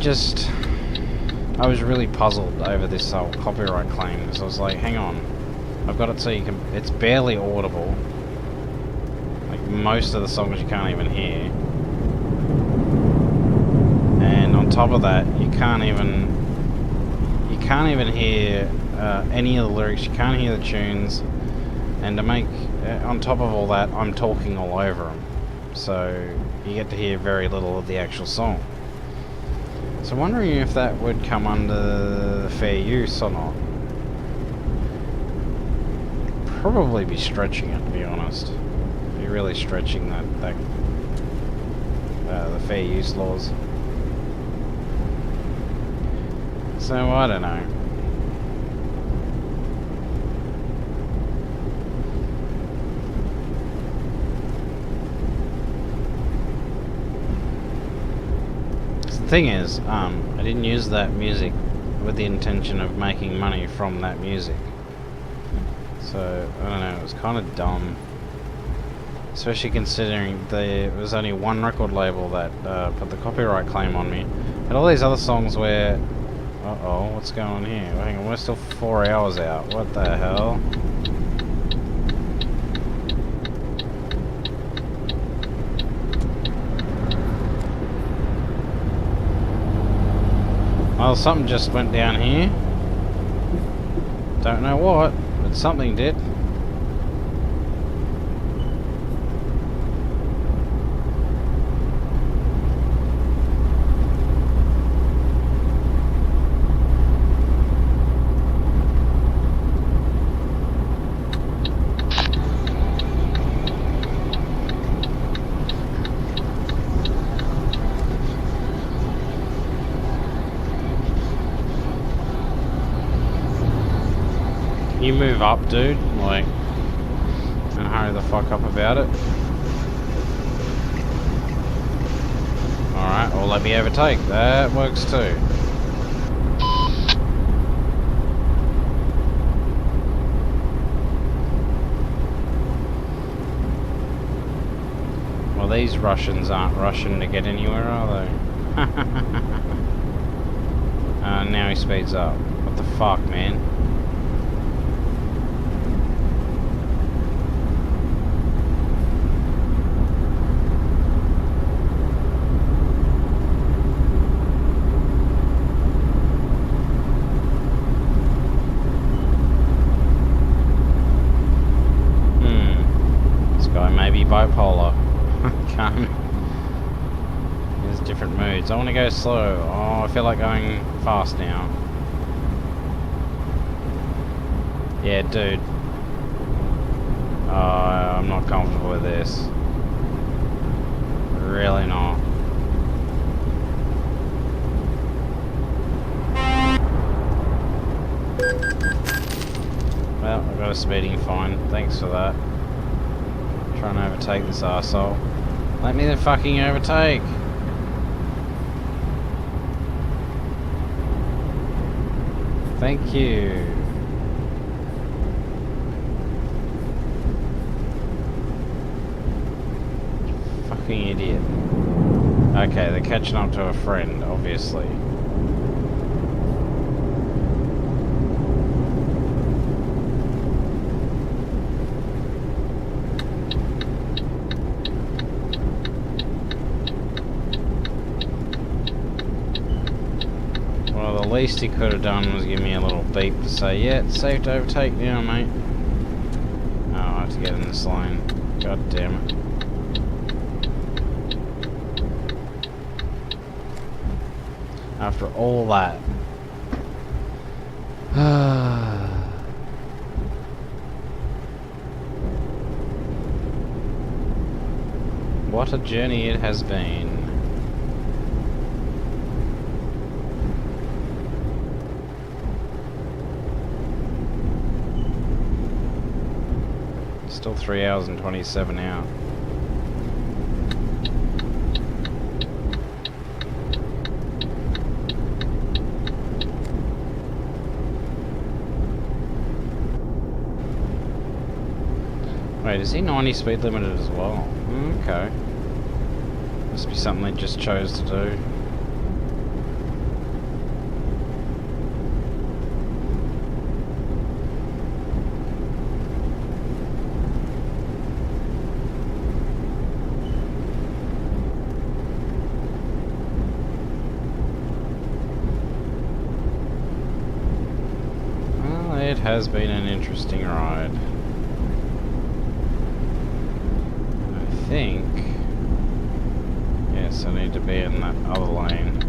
was really puzzled over this whole copyright claim, because I was like, hang on, I've got it so you can, it's barely audible. Like, most of the songs you can't even hear. And on top of that, you can't even hear any of the lyrics, you can't hear the tunes. And to make, on top of all that, I'm talking all over them. So you get to hear very little of the actual song. So I'm wondering if that would come under the fair use or not. Probably be stretching it, to be honest. Be really stretching the fair use laws. So I don't know. The thing is, I didn't use that music with the intention of making money from that music. So, I don't know, it was kind of dumb. Especially considering there was only one record label that put the copyright claim on me. And all these other songs where... Uh-oh, what's going on here? Hang on, we're still 4 hours out. What the hell? Well, something just went down here. Don't know what. But something did. You move up, dude, like, and hurry the fuck up about it. Alright, or let me overtake. That works too. Well, these Russians aren't rushing to get anywhere, are they? Now he speeds up. What the fuck, man? Bipolar. Can't. There's different moods. I want to go slow. Oh, I feel like going fast now. Yeah, dude. I'm not comfortable with this. Really not. Well, I got a speeding fine. Thanks for that. Trying to overtake this arsehole. Let me the fucking overtake. Thank you. Fucking idiot. Okay, they're catching up to a friend, obviously. Well, the least he could have done was give me a little beep to say, yeah, it's safe to overtake now, mate. Oh, I have to get in this lane. God damn it. After all that. What a journey it has been. Still 3 hours and 27 out. Wait, is he 90 speed limited as well? Okay. Must be something they just chose to do. Well, it has been an interesting ride. I think... Yes, I need to be in that other lane.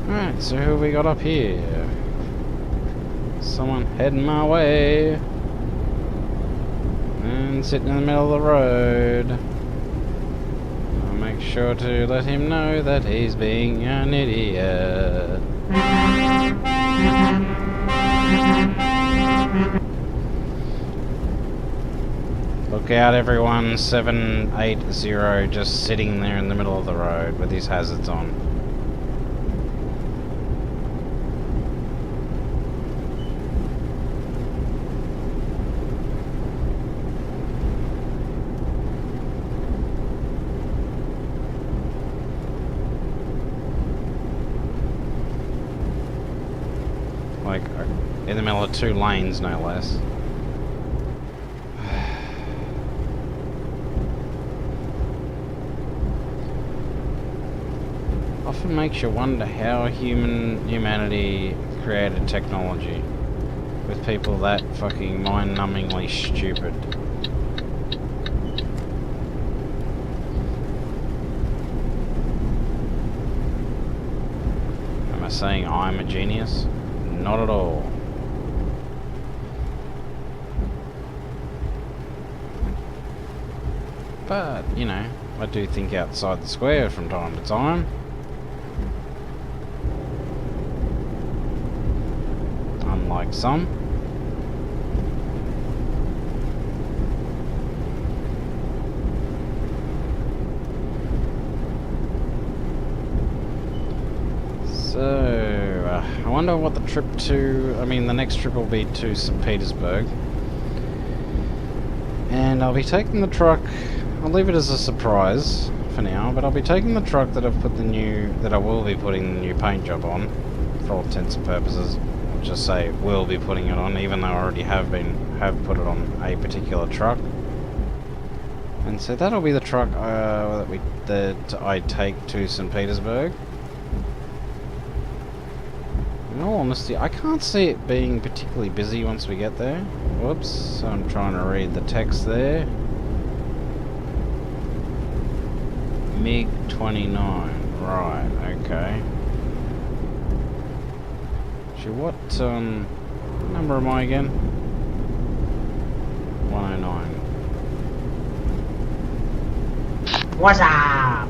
Alright, so who have we got up here? Someone heading my way. And sitting in the middle of the road. I'll make sure to let him know that he's being an idiot. Look out everyone, 780 just sitting there in the middle of the road with his hazards on. Like, in the middle of 2 lanes, no less. Often makes you wonder how humanity created technology with people that fucking mind-numbingly stupid. Am I saying I'm a genius? Not at all. But, you know, I do think outside the square from time to time. Unlike some. So, I wonder what the trip to... I mean, the next trip will be to St. Petersburg. And I'll be taking the truck... I'll leave it as a surprise for now, but I'll be taking the truck that I've put the new... that I will be putting the new paint job on, for all intents and purposes. I'll just say will be putting it on, even though I already have put it on a particular truck. And so that'll be the truck that I take to St. Petersburg. In all honesty, I can't see it being particularly busy once we get there. Whoops, I'm trying to read the text there. MiG-29, right, okay. Actually, what number am I again? 109. What's up?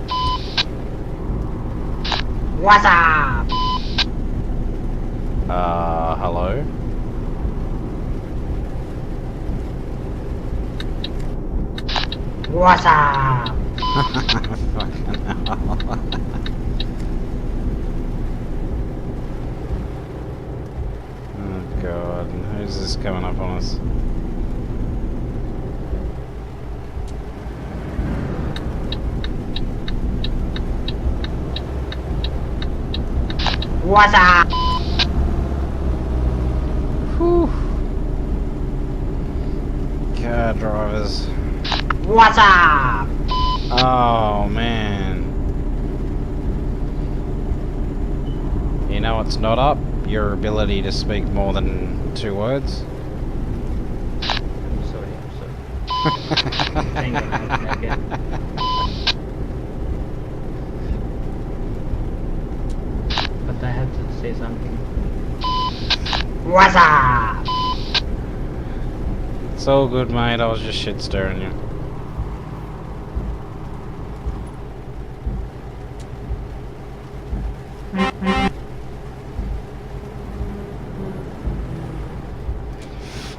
What's up? Hello? What's up? Fucking hell. Oh god, who's this coming up on us? What's up? Whew. Car drivers. What's up? Oh man. You know what's not up? Your ability to speak more than 2 words. I'm sorry. Hang on a second. But I have to say something. What's up? It's all good, mate. I was just shit stirring you.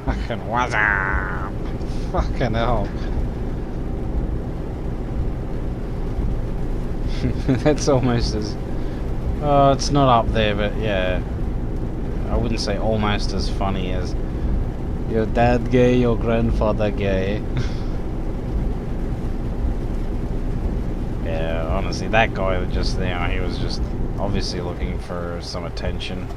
Fucking what's up? Fucking hell. That's almost as... Oh, it's not up there, but yeah. I wouldn't say almost as funny as... Your dad gay, your grandfather gay. Yeah, honestly, that guy just there, he was just obviously looking for some attention.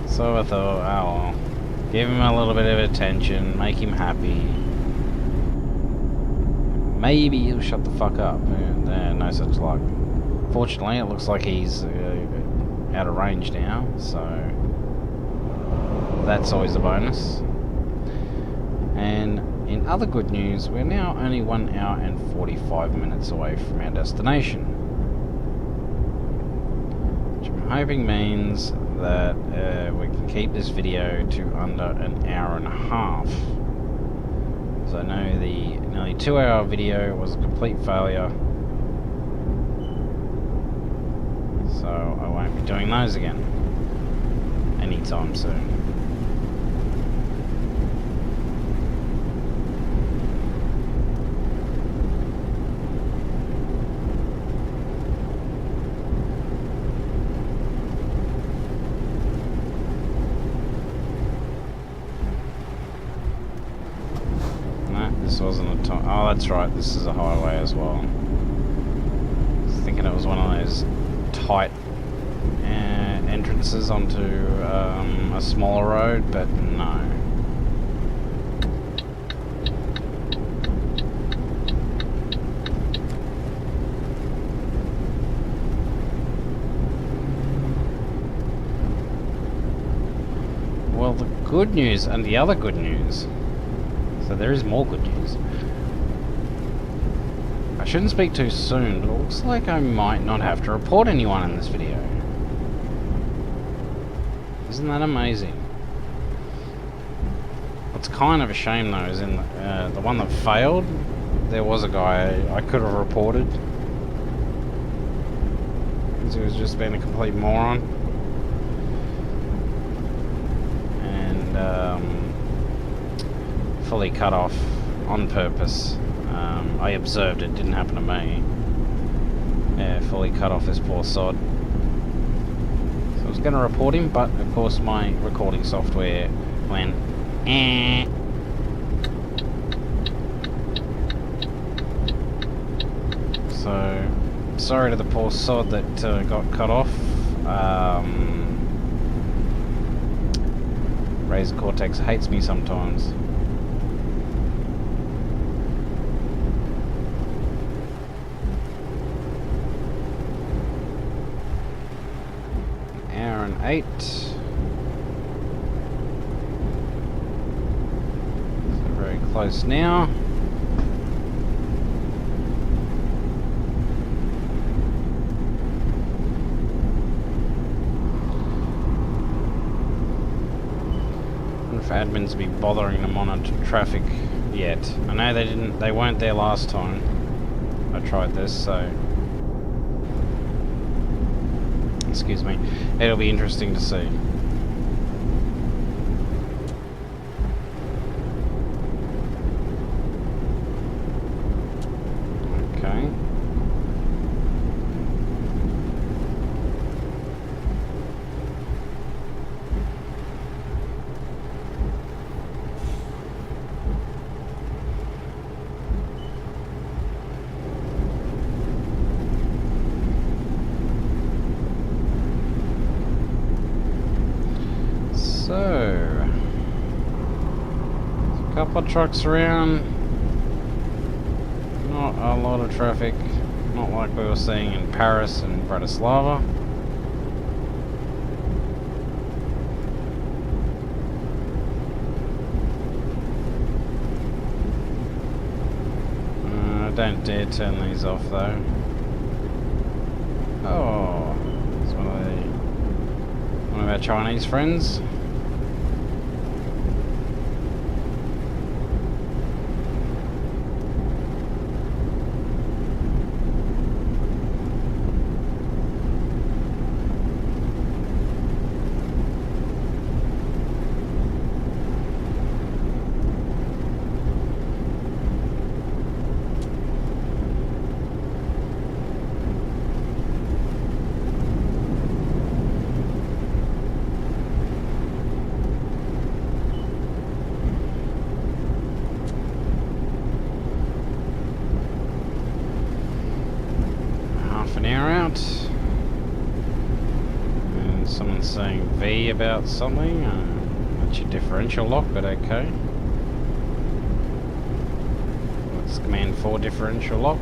So I thought, oh well, give him a little bit of attention, make him happy. Maybe he'll shut the fuck up. No such luck. Fortunately, it looks like he's out of range now, so that's always a bonus. And in other good news, we're now only 1 hour and 45 minutes away from our destination, which I'm hoping means that we can keep this video to under an hour and a half. As I know the nearly 2-hour video was a complete failure, so I won't be doing those again anytime soon. This wasn't a time. Oh, that's right. This is a highway as well. I was thinking it was one of those tight entrances onto a smaller road, but no. Well, the good news and the other good news. So there is more good news. I shouldn't speak too soon, but it looks like I might not have to report anyone in this video. Isn't that amazing? What's kind of a shame though is in the one that failed, there was a guy I could have reported. Because he was just being a complete moron. And fully cut off on purpose. I observed it, didn't happen to me. Yeah, fully cut off this poor sod. So I was going to report him, but of course my recording software went eh. So, sorry to the poor sod that got cut off. Razer Cortex hates me sometimes. 8. So very close now. For admins to be bothering to monitor traffic yet. I know they weren't there last time I tried this, so excuse me. It'll be interesting to see. Okay. So, a couple of trucks around, not a lot of traffic, not like we were seeing in Paris and Bratislava. Don't dare turn these off though. Oh, it's one of our Chinese friends. An hour out, and someone's saying V about something. That's your differential lock, but okay. Let's command 4 differential lock.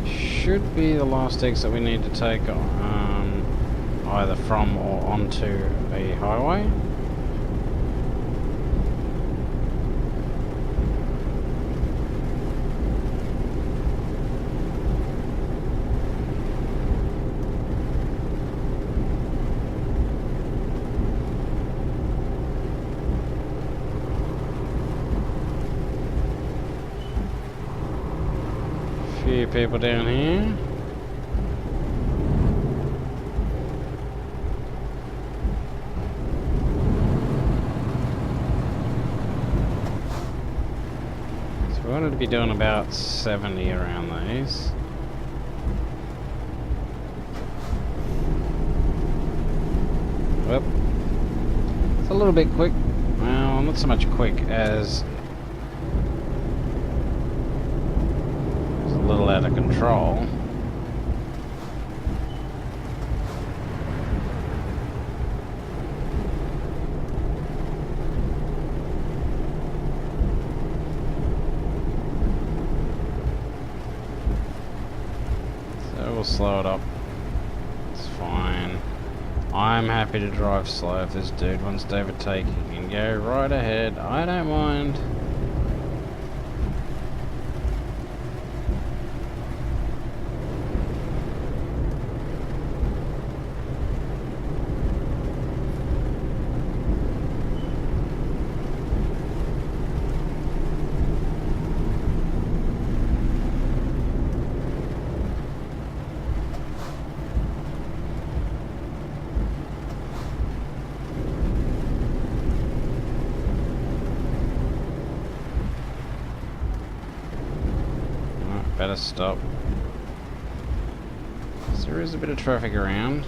Should be the last exit we need to take either from or onto a highway. Few people down here. So we wanted to be doing about 70 around these. Well, it's a little bit quick. Well, not so much quick as a little out of control. So we'll slow it up. It's fine. I'm happy to drive slow. If this dude wants to overtake, he can go right ahead. I don't mind. Better stop. So there is a bit of traffic around.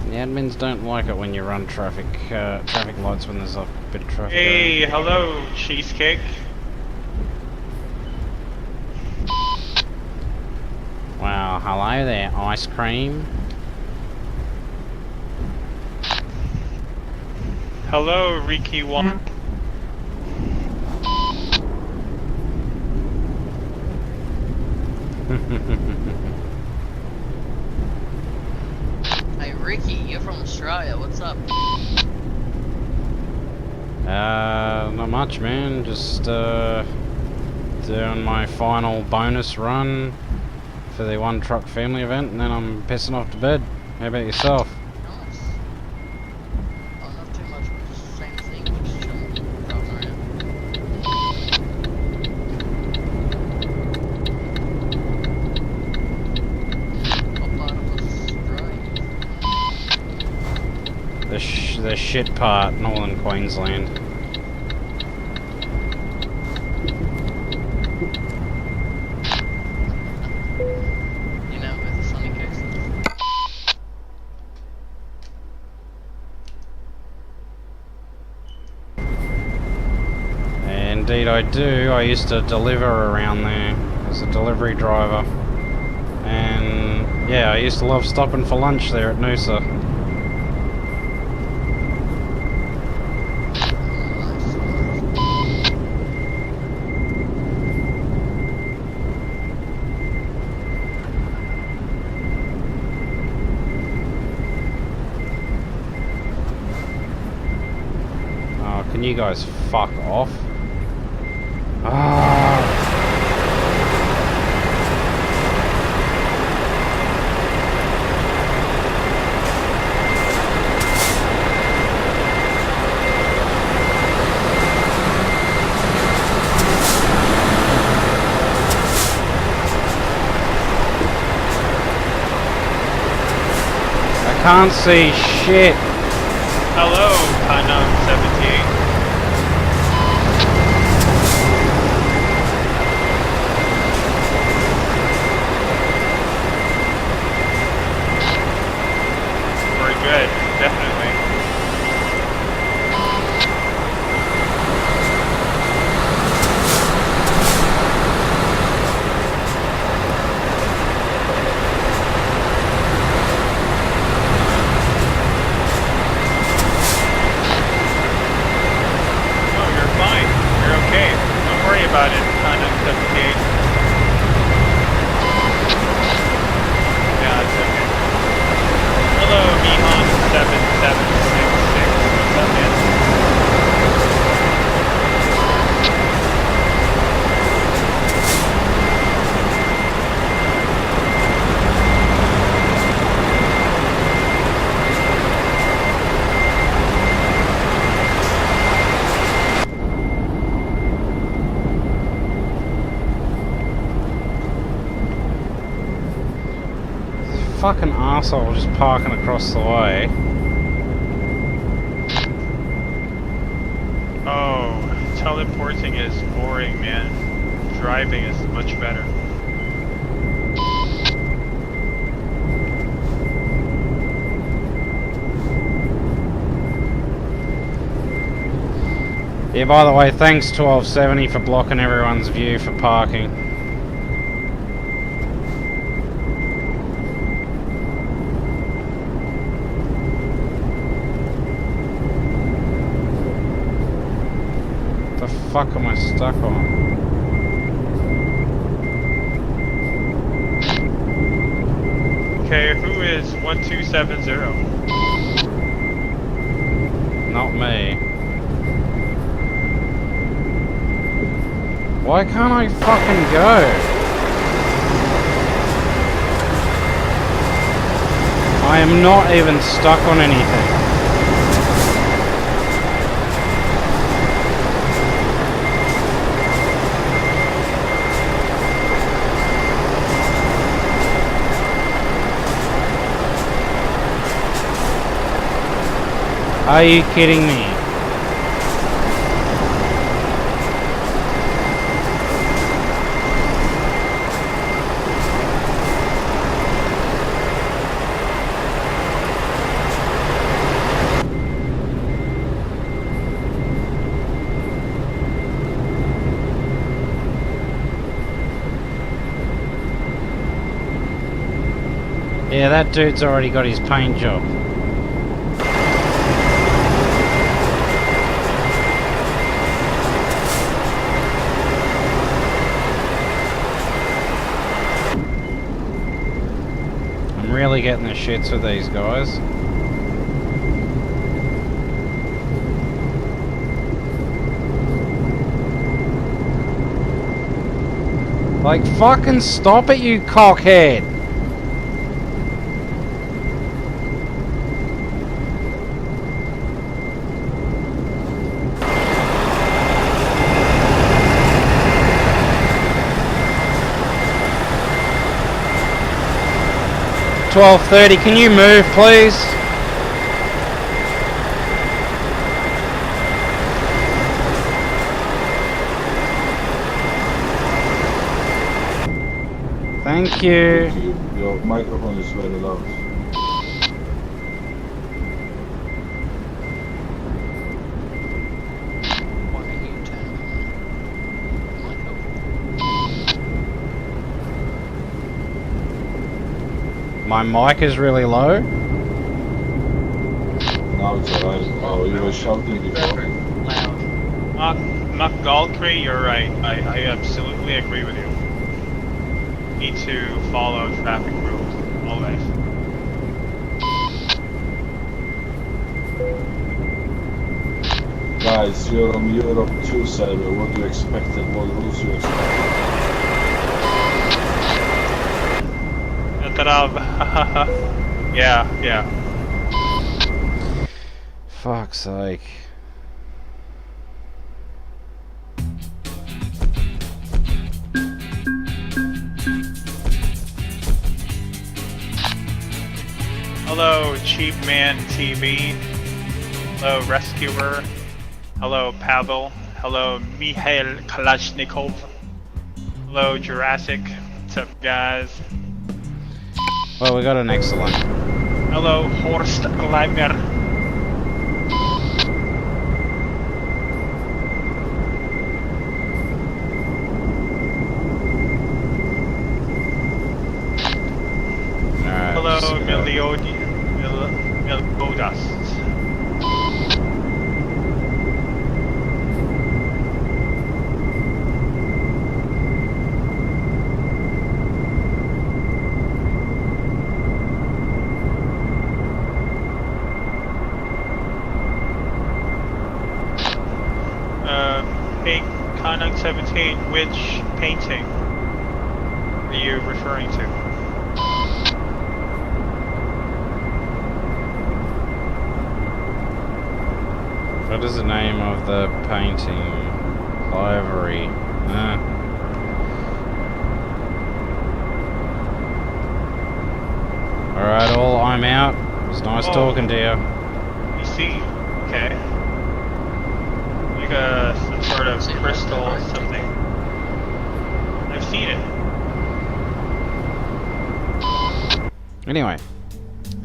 The admins don't like it when you run traffic lights when there's a bit of traffic Hey, around. hello, cheesecake. Well, hello there, ice cream. Hello, Riki Wong. Hey Ricky, you're from Australia, what's up? Not much, man. Just, doing my final bonus run for the One Truck Family event, and then I'm pissing off to bed. How about yourself? Nice. Oh, not too much, just the same thing, just chilling, driving around. What part of Australia? The shit part, Northern Queensland. You know, where the sunny coast is. Indeed I do. I used to deliver around there as a delivery driver. And yeah, I used to love stopping for lunch there at Noosa. Oh, can you guys fuck off? Ah. I can't see shit. Hello, Kanam 78. We're good, definitely. Oh, you're fine. You're okay. Don't worry about it, Kanam 78. Yeah, it's okay. Hello, Mihan 7766. What's up, man? Fucking arsehole just parking across the way. Oh, teleporting is boring, man. Driving is much better. Yeah, by the way, thanks 1270 for blocking everyone's view for parking. The fuck am I stuck on? Okay, who is 1270? Not me. Why can't I fucking go? I am not even stuck on anything. Are you kidding me? Yeah, that dude's already got his paint job. I'm really getting the shits with these guys. Like, fucking stop it, you cockhead! 12:30, can you move, please? Thank you. Your microphone is very loud. Why don't you turn on the microphone? My mic is really low. Now it's alright. Oh, you were shouting before. Loud. McGaltry, you're right. I absolutely agree with you. Need to follow traffic rules always. Guys, you're on Europe 2 server. What do you expect and what rules you expect? Yeah. Fuck's sake. Hello, Cheap Man TV. Hello, Rescuer. Hello, Pavel. Hello, Mikhail Kalashnikov. Hello, Jurassic. What's up, guys? Well, we got an excellent. Hello, Horst Gleimer. Alright, Hello, just go. Miliodas. Hey, Conduct 17, which painting are you referring to? What is the name of the painting? Ivory. Alright, all, I'm out. It was nice talking to you. You see? Okay. Like some sort of crystal or something. I've seen it. Anyway,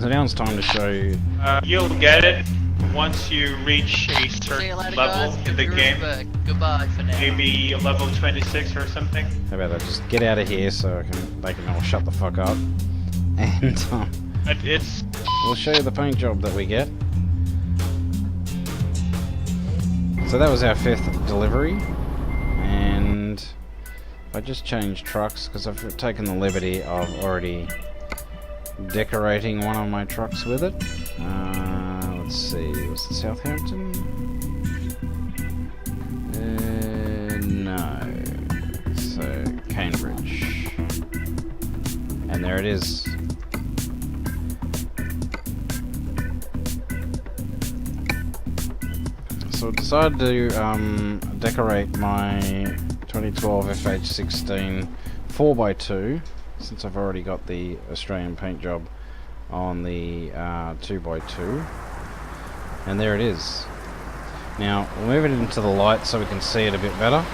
so now it's time to show you. You'll get it once you reach a See you certain later, level guys. in the game. Goodbye for now. Maybe level 26 or something. How about that? Just get out of here so they can all shut the fuck up. And But it's we'll show you the paint job that we get. So that was our 5th delivery. And I just changed trucks because I've taken the liberty of already decorating one of my trucks with it. Let's see, was it Southampton? No. So, Cambridge. And there it is. So I decided to decorate my 2012 FH16 4x2, since I've already got the Australian paint job on the 2x2. And there it is. Now, we'll move it into the light so we can see it a bit better.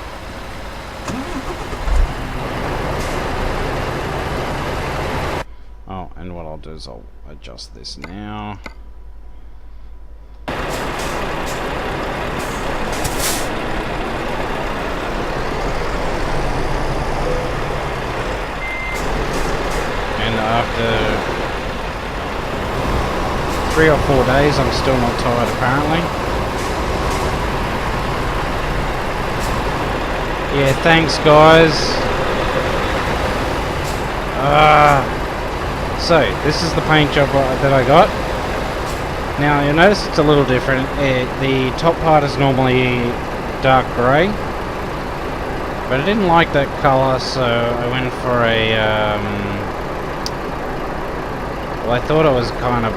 Oh, and what I'll do is I'll adjust this now. And after 3 or 4 days, I'm still not tired apparently. Yeah, thanks guys. So, this is the paint job that I got. Now, you'll notice it's a little different. The top part is normally dark grey, but I didn't like that colour, so I went for a, well, I thought it was kind of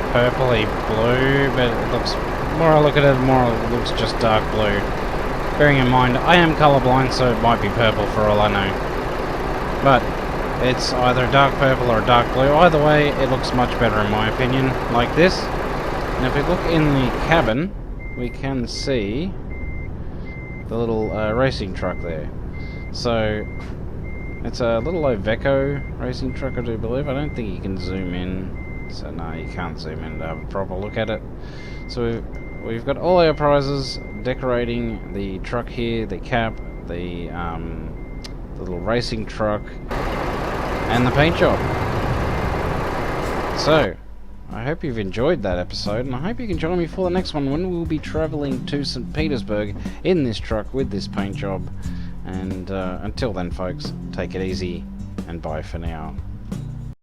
purpley blue, but it looks, more I look at it, more it looks just dark blue. Bearing in mind, I am colourblind, so it might be purple for all I know. But it's either dark purple or dark blue. Either way, it looks much better in my opinion, like this. And if we look in the cabin, we can see the little racing truck there. So, it's a little Iveco racing truck, I do believe. I don't think you can zoom in. So no, you can't zoom in to have a proper look at it. So we've got all our prizes decorating the truck here, the cap, the little racing truck, and the paint job. So, I hope you've enjoyed that episode, and I hope you can join me for the next one when we'll be travelling to St. Petersburg in this truck with this paint job. And until then folks, take it easy, and bye for now.